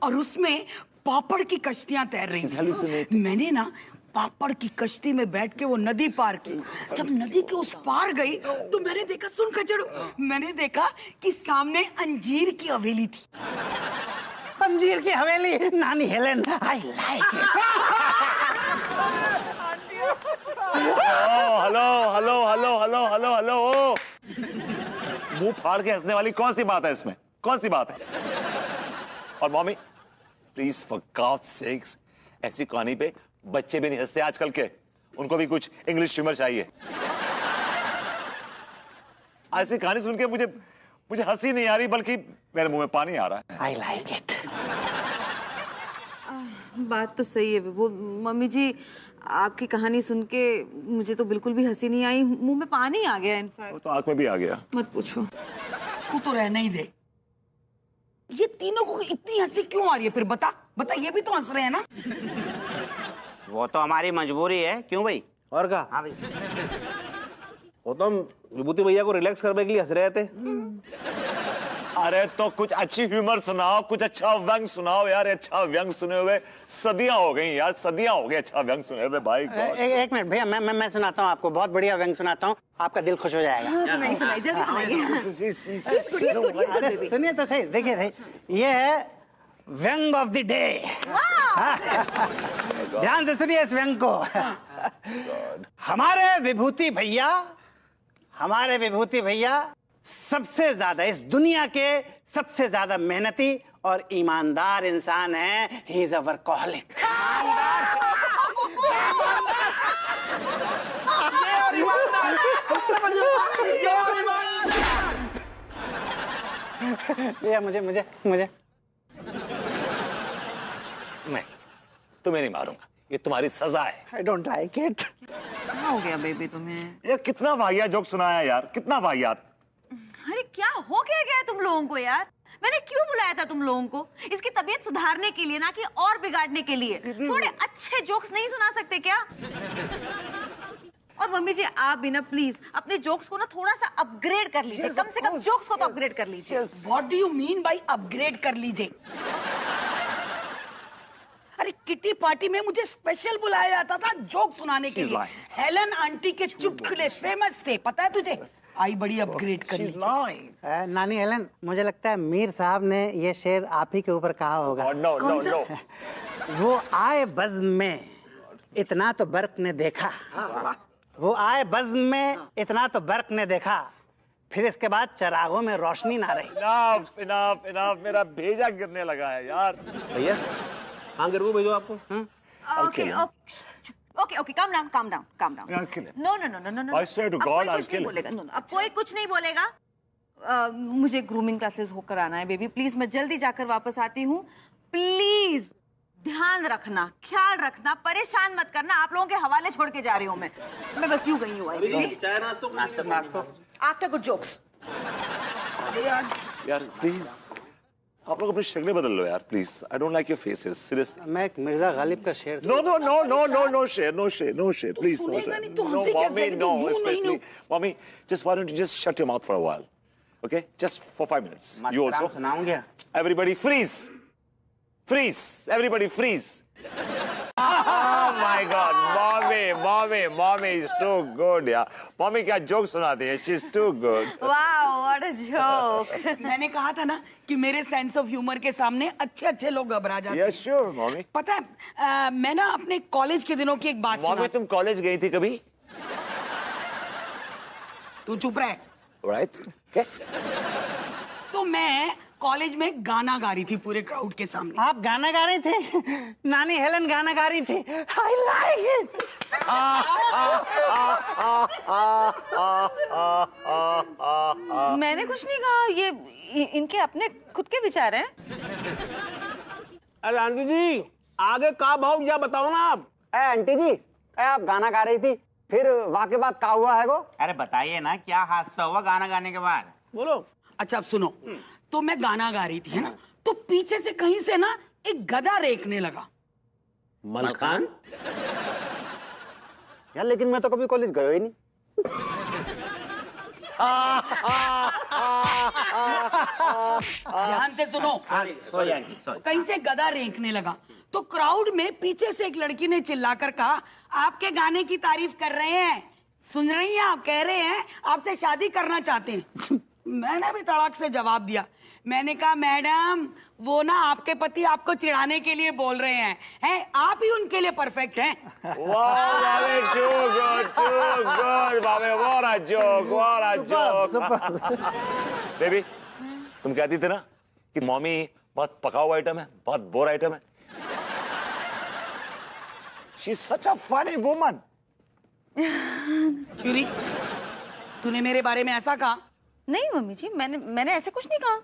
और उसमें पापड़ की कश्तियां तैर रही थी। मैंने ना पापड़ की कश्ती में बैठ के वो नदी पार की। जब नदी के उस पार गई तो मैंने देखा, सुन खचड़ू, मैंने देखा कि सामने अंजीर की हवेली थी। अंजीर की हवेली, नानी Helen, I like it. Hello hello hello hello hello hello, मुंह फाड़ के हंसने वाली कौन सी बात है इसमें? कौन सी बात है? और mummy please for God's sakes, ऐसी कहानी पे बच्चे भी नहीं हंसते आजकल के, उनको भी कुछ इंग्लिश ह्यूमर चाहिए। ऐसी कहानी सुन के मुझे हंसी नहीं आ रही, बल्कि मेरे मुंह में पानी आ रहा है। I like it. बात तो सही है वो मम्मी जी, आपकी कहानी सुन के मुझे तो बिल्कुल भी हंसी नहीं आई, मुंह में पानी आ गया इनफैक्ट। तो आंख में भी आ गया। मत पूछो। तू तो रहना ही दे। ये तीनों को इतनी हंसी क्यों आ रही है फिर? बता बता, ये भी तो हंस रहे हैं ना। वो तो हमारी मजबूरी है। क्यों भाई? और क्या? हाँ भाई। वो तो हम विभूति भैया को रिलैक्स करने के लिए हंस रहे थे। अरे तो कुछ अच्छी ह्यूमर सुनाओ, कुछ अच्छा व्यंग सुनाओ यार। अच्छा व्यंग सुने हुए सदियां हो गई यार, सदियां हो गई अच्छा व्यंग सुने हुए भाई। एक मिनट भैया, मैं सुनाता हूँ आपको, बहुत बढ़िया व्यंग सुनाता हूँ, आपका दिल खुश हो जाएगा। सुनाइए जल्दी सुनाइए। सुनिए तो सही, देखिए ये है व्यंग ऑफ द डे। ध्यान से सुनिए इस व्यंग को। हमारे विभूति भैया सबसे ज्यादा, इस दुनिया के सबसे ज्यादा मेहनती और ईमानदार इंसान है। He is a workaholic. ये मुझे नहीं, तुम्हें नहीं मारूंगा, ये तुम्हारी सजा है। I don't like it. क्या हो गया बेबी तुम्हें? यार कितना वाहियात जोक सुनाया यार, कितना वाहियात। अरे क्या हो गया तुम लोगों को यार? मैंने क्यों बुलाया था तुम लोगों को? इसकी तबीयत सुधारने के लिए, ना कि और बिगाड़ने के लिए। थोड़े अच्छे जोक्स नहीं सुना सकते क्या? और मम्मी जी आप भी ना प्लीज अपने जोक्स को ना थोड़ा सा अपग्रेड कर लीजिए। कम से कम जोक्स को तो अपग्रेड कर लीजिए। What do you mean by upgrade कर लीजिए? अरे किटी पार्टी में मुझे स्पेशल बुलाया जाता था जोक सुनाने के लिए। हेलन आंटी के चुटकुले फेमस थे, पता है तुझे? आई बड़ी अपग्रेड कर लीजिए। नानी हेलन, मुझे लगता है मीर साहब ने ये शेर आप ही के ऊपर कहा होगा। नो। वो आए बज़्म में इतना तो बर्क ने देखा, वो आए बज़्म में इतना तो बर्क ने देखा, फिर इसके बाद चरागों में रोशनी ना रही। इनफ, मेरा भेजा गिरने लगा है यार। भैया हाँ गिर भेजो आपको। Okay calm down। No। I swear to God, I'll kill him। अब कोई कुछ नहीं बोलेगा। मुझे ग्रूमिंग क्लासेस होकर आना है बेबी, प्लीज। मैं जल्दी जाकर वापस आती हूँ। प्लीज ध्यान रखना, ख्याल रखना, परेशान मत करना। आप लोगों के हवाले छोड़ के जा रही हूँ मैं बस यूं गई हूँ। चाय नाश्ता आफ्टर गुड जोक्स। यार प्लीज आप लोग अपनी शक्लें बदल लो यार please. I don't like your faces seriously. मैं एक मिर्जा गालिब का शेर। No शेर please. No, especially mommy, just why don't you just shut your mouth for a while, okay? Just for 5 minutes. You also. सुनाऊंगा। Everybody freeze. Everybody freeze. Oh my God, mommy is too good यार। mommy क्या joke सुनाती है, she's too good. Wow, what a joke. मैंने कहा था ना कि मेरे सेंस ऑफ ह्यूमर के सामने अच्छे लोग घबरा जाते हैं। Yeah, sure, mommy. पता है मैं ना अपने कॉलेज के दिनों की एक बात सुना। mommy तुम कॉलेज गई थी कभी? तू चुप रहे। Right? Okay. तो मैं कॉलेज में गाना गा रही थी पूरे क्राउड के सामने। आप गाना गा रहे थे? नानी हेलन गाना गा रही थी। I like it. मैंने कुछ नहीं कहा, ये इनके अपने खुद के विचार हैं। अरे आंटी जी आगे का भाव या बताओ ना आप। आंटी जी आप गाना गा रही थी, फिर वहाँ के बाद क्या हुआ है? अरे बताइए ना, क्या हादसा हुआ गाना गाने के बाद? बोलो। अच्छा अब सुनो। तो मैं गाना गा रही थी, है ना, तो पीछे से कहीं से ना एक गधा रेंकने लगा। मलकान? यार लेकिन मैं तो कभी कॉलेज गया ही नहीं। ध्यान से सुनो। कहीं से गधा रेंकने लगा, तो क्राउड में पीछे से एक लड़की ने चिल्लाकर कहा, आपके गाने की तारीफ कर रहे हैं, सुन रही हैं आप, कह रहे हैं आपसे शादी करना चाहते हैं। मैंने भी तड़ाक से जवाब दिया, मैंने कहा मैडम वो ना आपके पति आपको चिढ़ाने के लिए बोल रहे हैं आप ही उनके लिए परफेक्ट हैं। बेबी तुम कहती थी ना कि मम्मी बहुत पकाऊ आइटम है, बहुत बोर आइटम है। She is such a funny woman. क्यूरी, तूने मेरे बारे में ऐसा कहा? नहीं मम्मी जी, मैंने ऐसे कुछ नहीं कहा।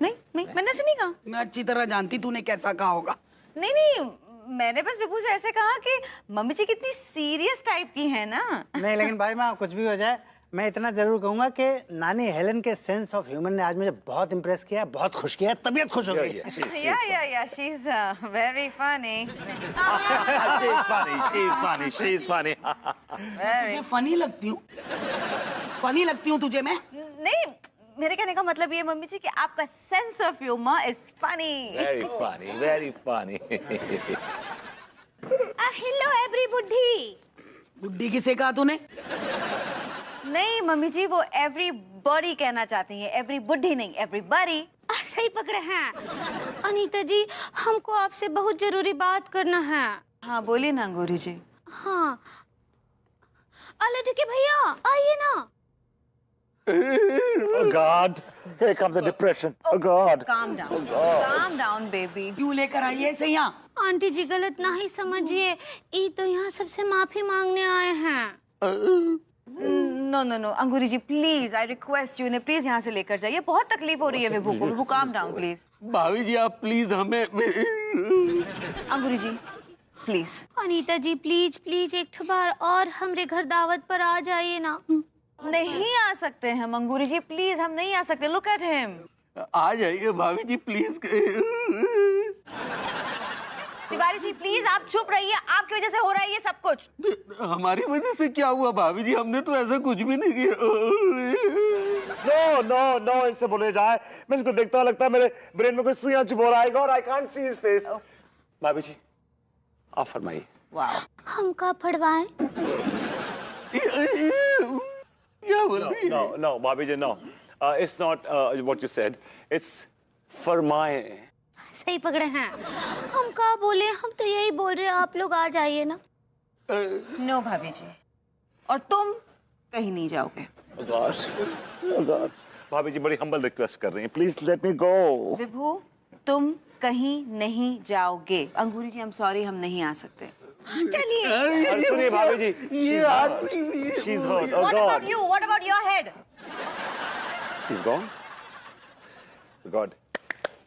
नहीं मैंने ऐसे नहीं कहा। मैं अच्छी तरह जानती तूने कैसा कहा होगा। नहीं, मैंने बस विभू से ऐसे कहा कि मम्मी जी कितनी सीरियस टाइप की है ना। नहीं लेकिन भाई माँ कुछ भी हो जाए, मैं इतना जरूर कहूंगा कि नानी हेलन के सेंस ऑफ ह्यूमर ने आज मुझे बहुत इंप्रेस किया, बहुत खुश किया, तबीयत खुश हो गई। या she is very funny. She is funny. तुझे फनी लगती हूँ? फनी लगती हूँ तुझे मैं? नहीं, मेरे कहने का मतलब ये मम्मी जी कि आपका sense of humour is funny. Very funny. Hello every बुड्ढी। बुड्ढी किसे कहा तूने? नहीं मम्मी जी, वो एवरीबॉडी कहना चाहती हैं, एवरी बुड्ढी नहीं, एवरीबॉडी। सही पकड़े हैं। अनीता जी, हमको आपसे बहुत जरूरी बात करना है। हाँ बोलिए ना अंगूरी जी। हाँ लड्डू के भैया आइए ना। Oh God, here comes the depression. Oh God. Calm down. Calm down, baby. क्यों लेकर आई है इसे यहाँ? आंटी जी गलत ना ही समझिए, ये तो यहाँ सबसे माफी मांगने आए हैं। No Angoori ji please, I request you, इन्हें प्लीज यहाँ से लेकर जाइए, बहुत तकलीफ हो रही है विभू को। विभू काम डाउन प्लीज। भाभी जी आप प्लीज हमें। अंगूरी ji please. Anita ji please एक बार और हमरे घर दावत पर आ जाइए ना। नहीं आ सकते हम अंगूरी जी, प्लीज हम नहीं आ सकते। Look at him. आ जाइए भाभी जी प्लीज। तिवारी जी प्लीज आप चुप रहिए, आपकी वजह से हो रहा है ये सब कुछ। हमारी वजह से क्या हुआ भाभी जी? हमने तो ऐसा कुछ भी नहीं किया। नो इससे बोले जाए, मैं इसको देखता लगता है मेरे ब्रेन में कोई सुइयां चुभ रहा है और I can't see his face. भाभी जी आप फरमाइए। वाओ, हम का पढ़वाएं? No, भाभी जी no. It's not what you said. It's फरमाए। सही पकड़े हैं। हम का बोले, हम तो यही बोल रहे हैं, आप लोग आ जाइए ना। नो भाभी जी, और तुम कहीं नहीं जाओगे। Oh God. भाभी जी बड़ी हम्बल रिक्वेस्ट कर रही हैं, प्लीज लेट मी गो। विभू तुम कहीं नहीं जाओगे। अंगूरी जी आई एम सॉरी, हम नहीं आ सकते। चलिए। सुनिए भाभी जी, she's hurt. Oh What God. about you? What about your head? She's gone. God.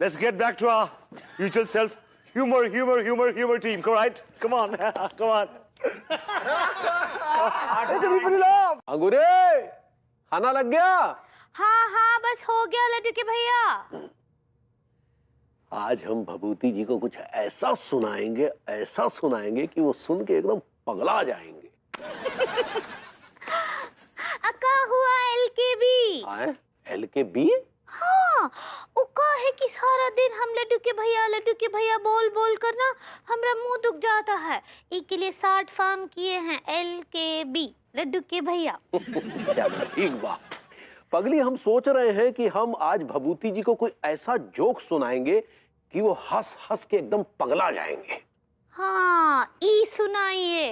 Let's get back to our usual self. Humor team. All right? Come on. Come on. Everybody laugh. अंगूरे खाना लग गया? हाँ बस हो गया लड्डू के भैया। आज हम भभूति जी को कुछ ऐसा सुनाएंगे कि वो सुन के एकदम पगला जाएंगे। अका हुआ LKB। LKB? हाँ, वो का है कि सारा दिन हम लड्डू के भैया बोल कर ना हमरा मुंह दुख जाता है। इसके लिए 60 फार्म किए हैं LKB, लड्डू के भैया। ठीक बात। पगली हम सोच रहे हैं कि हम आज भभूति जी को कोई ऐसा जोक सुनाएंगे कि वो हंस हंस के एकदम पगला जाएंगे। हाँ, ई सुनाइए।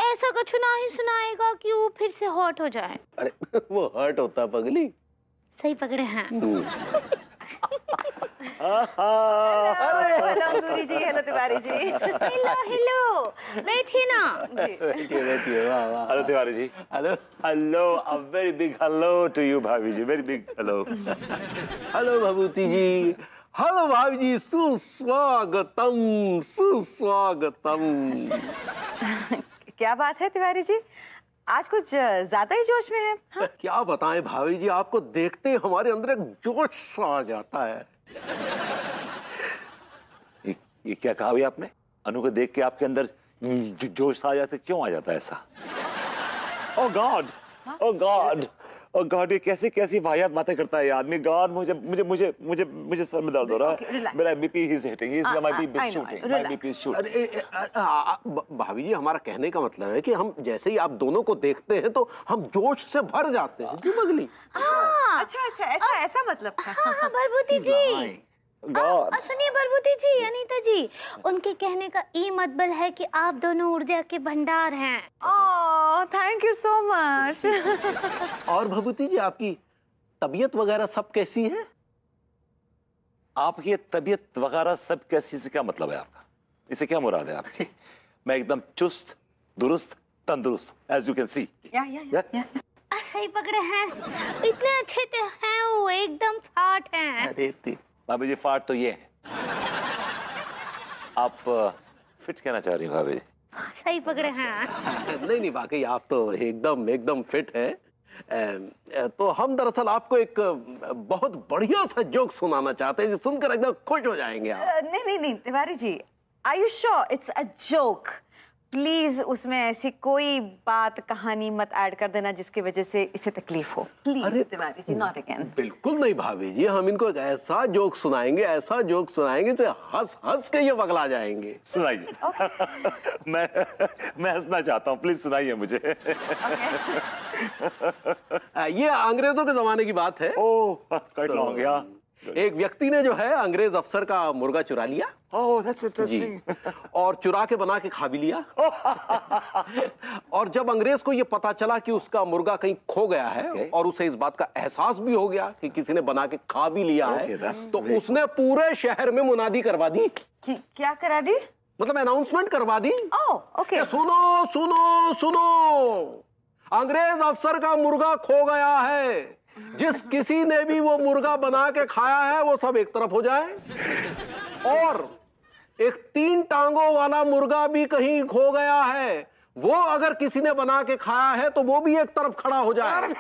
ऐसा कुछ नहीं सुनाएगा कि वो फिर से हॉट हो जाए। अरे वो हर्ट होता पगली। सही पकड़े हैं। हेलो अंगूरी जी, हेलो तिवारी जी। हेलो बैठिए ना। बैठिए। वाह। Hello Tiwari ji. Hello. A very big hello to you भाभी जी। Very big hello. हेलो भभूति जी। हेलो भाभी जी, सुस्वागतम। क्या बात है तिवारी जी, आज कुछ ज्यादा ही जोश में है। हाँ? क्या बताएं भाभी जी, आपको देखते हमारे अंदर एक जोश सा आ जाता है। ये क्या कहा भाई आपने? अनु को देख के आपके अंदर जोश आ जाता है, क्यों आ जाता है ऐसा? Oh God. और गॉड, ये कैसी कैसी वाहियात बातें करता है ये आदमी। गॉड, मुझे मुझे मुझे मुझे मुझे सर में दर्द हो रहा है। मेरा BP is hitting, my BP is shooting, my BP is shooting. अरे भाभी जी, हमारा कहने का मतलब है कि हम जैसे ही आप दोनों को देखते हैं तो हम जोश से भर जाते हैं। क्यों पगली? अच्छा अच्छा, ऐसा मतलब था। हाँ भरभूति जी, सुनिए भरभूति जी, अनीता जी, उनके कहने का ई मतलब है कि आप दोनों ऊर्जा के भंडार हैं। ओह, थैंक यू सो मच। और भभूति जी, आपकी तबीयत वगैरह सब कैसी है? आपकी तबीयत वगैरह सब कैसी से क्या मतलब है आपका? इसे क्या मुराद है आपकी? मैं एकदम चुस्त दुरुस्त तंदुरुस्त, एज यू कैन सी। सही पकड़े हैं, इतने अच्छे हैं वो, एकदम फाट हैं। अरे भाभी जी, फाट तो ये है। आप फिट कहना चाह रही हैं भाभी जी? सही पकड़े हैं। नहीं नहीं, वाकई आप तो एकदम एकदम फिट है। तो हम दरअसल आपको एक बहुत बढ़िया सा जोक सुनाना चाहते हैं, जो सुनकर एकदम खुश हो जाएंगे आप। नहीं Tiwari ji, are you sure it's a joke? Please उसमें ऐसी कोई बात कहानी मत ऐड कर देना जिसकी वजह से इसे तकलीफ हो। Please Tiwari ji, not again. बिल्कुल नहीं भाभी जी, हम इनको एक ऐसा जोक सुनाएंगे, ऐसा जोक सुनाएंगे जो हंस हंस के ये पगला जाएंगे। सुनाइए। मैं हंसना चाहता हूँ, प्लीज सुनाइए मुझे। ये अंग्रेजों के जमाने की बात है। ओह, कट लॉन्ग गया। एक व्यक्ति ने जो है अंग्रेज अफसर का मुर्गा चुरा लिया। ओह, दैट्स इंटरेस्टिंग। और चुरा के बना के खा भी लिया। और जब अंग्रेज को ये पता चला कि उसका मुर्गा कहीं खो गया है और उसे इस बात का एहसास भी हो गया कि किसी ने बना के खा भी लिया है, तो उसने पूरे शहर में मुनादी करवा दी। क्या करा दी? मतलब अनाउंसमेंट करवा दी। ओके। सुनो सुनो सुनो, अंग्रेज अफसर का मुर्गा खो गया है। जिस किसी ने भी वो मुर्गा बना के खाया है वो सब एक तरफ हो जाए, और एक 3 टांगों वाला मुर्गा भी कहीं खो गया है, वो अगर किसी ने बना के खाया है तो वो भी एक तरफ खड़ा हो जाए।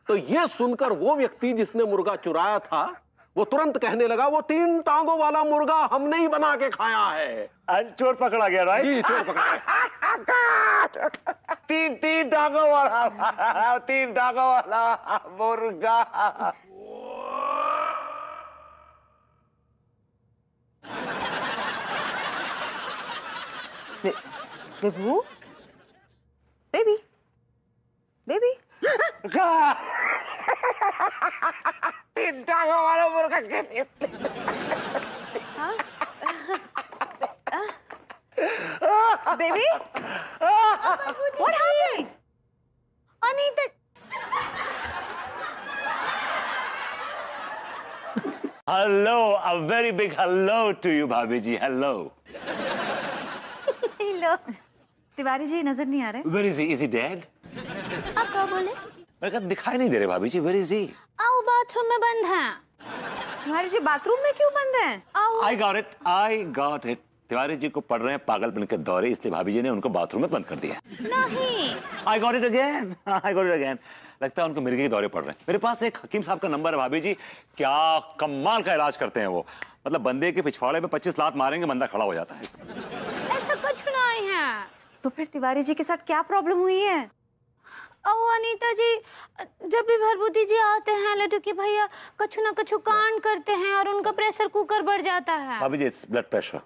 तो ये सुनकर वो व्यक्ति जिसने मुर्गा चुराया था वो तुरंत कहने लगा, वो 3 टांगों वाला मुर्गा हमने ही बना के खाया है। चोर पकड़ा गया, राइट? जी, चोर पकड़ा गया। 3 टांगों वाला 3 टांगों वाला मुर्गा। बेबू, बेबी बेबी, 3 टांगों वाला मुर्गा कैसे? Baby, what happened? Anita, hello, a very big hello to you भाभी जी। हेलो। हेलो तिवारी जी, नजर नहीं आ रहे? Where is he? Is he dead? आप क्या बोले? मेरे को दिखाई नहीं दे रहे भाभी जी। Where is he? आओ, बाथरूम में बंद हैं। तिवारी जी, बाथरूम में क्यों बंद हैं? आओ। I got it. I got it. Tiwari ji को पड़ रहे हैं पागलपन के दौरे, इसलिए भाभी जी ने उनको बाथरूम में बंद कर दिया। नहीं। I got it again. I got it again. लगता है उनको मिर्गी के दौरे पड़ रहे हैं। मेरे पास एक हकीम साहब का नंबर है भाभी जी, क्या कमाल का इलाज करते हैं वो। मतलब बंदे के पिछवाड़े में 25 लात मारेंगे, बंदा खड़ा हो जाता है। ऐसा कुछ नहीं है। तो फिर तिवारी जी के साथ क्या प्रॉब्लम हुई है? ओ अनीता जी, जब भी भरभूति जी आते हैं लड्डू के भैया कछु ना कछु कांड करते हैं और उनका प्रेशर कुकर बढ़ जाता है। भाभी जी, इट्स ब्लड प्रेशर।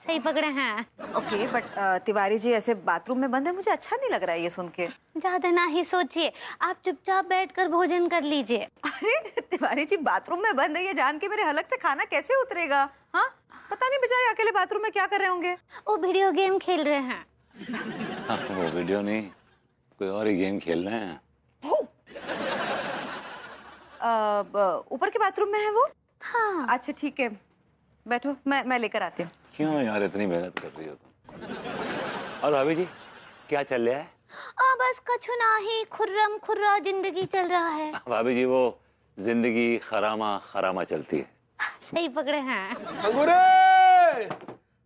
सही पकड़े हैं। ओके, बट तिवारी जी ऐसे बाथरूम में बंद है, मुझे अच्छा नहीं लग रहा है ये सुन के। ज्यादा ना ही सोचिए, आप चुपचाप बैठकर भोजन कर लीजिए। अरे तिवारी जी, बाथरूम में बंद है ये जान के मेरे हलक से खाना कैसे उतरेगा? हाँ, पता नहीं बेचारे अकेले बाथरूम में क्या कर रहे होंगे। वो वीडियो गेम खेल रहे हैं। वो वीडियो नहीं, कोई और ही गेम खेल रहे हैं। ऊपर के बाथरूम में है वो? हाँ। अच्छा ठीक है, बैठो, मैं लेकर आती हूँ। क्यों यार इतनी मेहनत कर रही हो तुम? और भाभी जी, क्या चल रहा है? बस कछु ना ही, खुर्रम खुर्रा जिंदगी चल रहा है। भाभी जी, वो जिंदगी खरामा खरामा चलती है। सही पकड़े हैं। अंगूरे,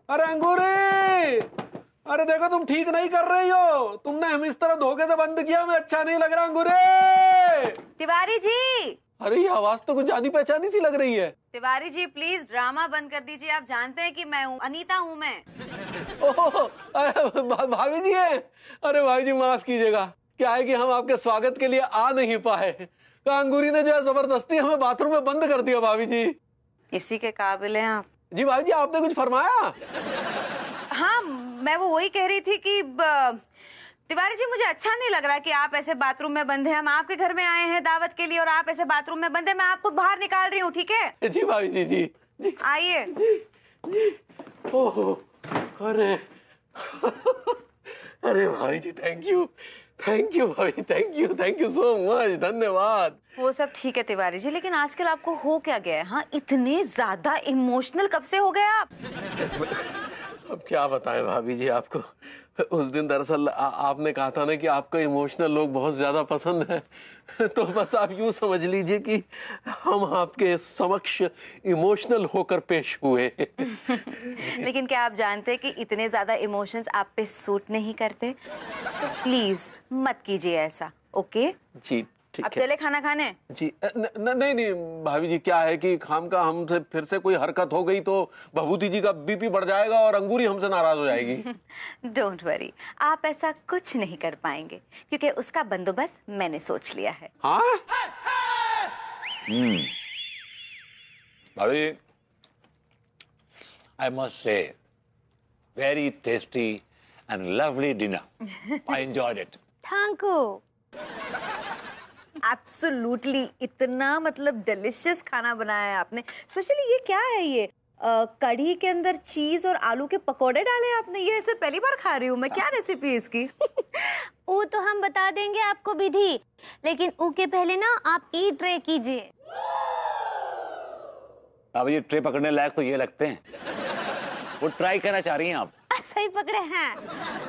अरे अंगूरे, अरे देखो तुम ठीक नहीं कर रही हो। तुमने हम इस तरह धोखे से बंद किया, हमें अच्छा नहीं लग रहा। अंगूरे। तिवारी जी। अरे ये आवाज तो कुछ जानी पहचानी सी लग रही है। तिवारी जी प्लीज ड्रामा बंद कर दीजिए, आप जानते हैं कि मैं हूँ, अनीता हूँ मैं। भाभी जी है? अरे भाई जी माफ कीजिएगा। क्या है कि हम आपके स्वागत के लिए आ नहीं पाए, तो अंगूरी ने जो है जबरदस्ती हमें बाथरूम में बंद कर दिया भाभी जी। इसी के काबिल हैं आप। जी भाभी जी, आपने कुछ फरमाया? हाँ, मैं वही कह रही थी कि तिवारी जी, मुझे अच्छा नहीं लग रहा कि आप ऐसे बाथरूम में बंद हैं। हम आपके घर में आए हैं दावत के लिए और आप ऐसे बाथरूम में बंद हैं। मैं आपको बाहर निकाल रही हूँ, ठीक है? जी भाभी जी, जी जी आइए। जी। ओहो, अरे अरे भाई जी, थैंक यू भाई, थैंक यू सो मच, धन्यवाद। वो सब ठीक है तिवारी जी, लेकिन आजकल आपको हो क्या गया है? हाँ, इतने ज्यादा इमोशनल कब से हो गए आप? अब क्या बताएं भाभी जी आपको। उस दिन दरअसल आपने कहा था ना कि आपको इमोशनल लोग बहुत ज्यादा पसंद है, तो बस आप यूं समझ लीजिए कि हम आपके समक्ष इमोशनल होकर पेश हुए। लेकिन क्या आप जानते हैं कि इतने ज्यादा इमोशंस आप पे सूट नहीं करते? तो प्लीज मत कीजिए ऐसा, ओके? जी ठीक अब है। चले खाना खाने? जी नहीं भाभी जी, क्या है कि खाम का हमसे फिर से कोई हरकत हो गई तो भभूति जी का बीपी बढ़ जाएगा और अंगूरी हमसे नाराज हो जाएगी। डोंट वरी, आप ऐसा कुछ नहीं कर पाएंगे क्योंकि उसका बंदोबस्त मैंने सोच लिया है। हाँ? भाभी, I must say, very tasty and lovely dinner. I enjoyed it. Thank you. Absolutely, इतना मतलब डिलिशियस खाना बनाया है आपने। स्पेशली ये क्या है ये कढ़ी के अंदर चीज और आलू के पकोड़े डाले आपने? ये ऐसे पहली बार खा रही हूँ मैं। क्या रेसिपी है इसकी? वो तो हम बता देंगे आपको विधि, लेकिन उसके पहले ना आप ई ट्रे कीजिए। अब ये ट्रे पकड़ने लायक तो ये लगते हैं। वो ट्राई करना चाह रही हैं आप? सही पकड़े हैं।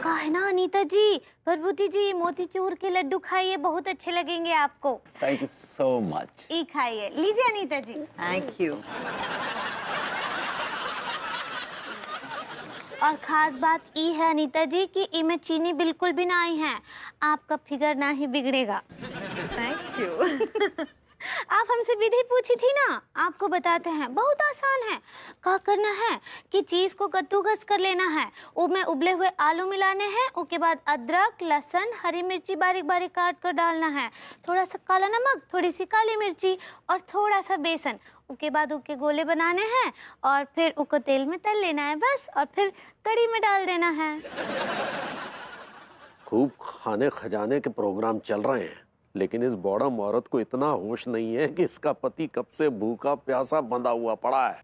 कहा है ना अनीता जी, प्रभुति जी, मोतीचूर के लड्डू खाइए, बहुत अच्छे लगेंगे आपको। Thank you so much. ई खाइए, लीजिए अनीता जी। Thank you. और खास बात ई है अनीता जी कि इनमें चीनी बिल्कुल भी ना आई है, आपका फिगर ना ही बिगड़ेगा। Thank you. आप हमसे विधि पूछी थी ना, आपको बताते हैं। बहुत आसान है। क्या करना है कि चीज को कद्दूकस कर लेना है, उसमें उबले हुए आलू मिलाने हैं, उसके बाद अदरक, लहसुन, हरी मिर्ची बारीक बारीक काट कर डालना है, थोड़ा सा काला नमक, थोड़ी सी काली मिर्ची और थोड़ा सा बेसन। उसके बाद उसके गोले बनाने हैं और फिर उसको तेल में तल लेना है बस, और फिर कढ़ी में डाल देना है। खूब खाने खजाने के प्रोग्राम चल रहे हैं, लेकिन इस बॉडम औरत को इतना होश नहीं है कि इसका पति कब से भूखा प्यासा बंधा हुआ पड़ा है।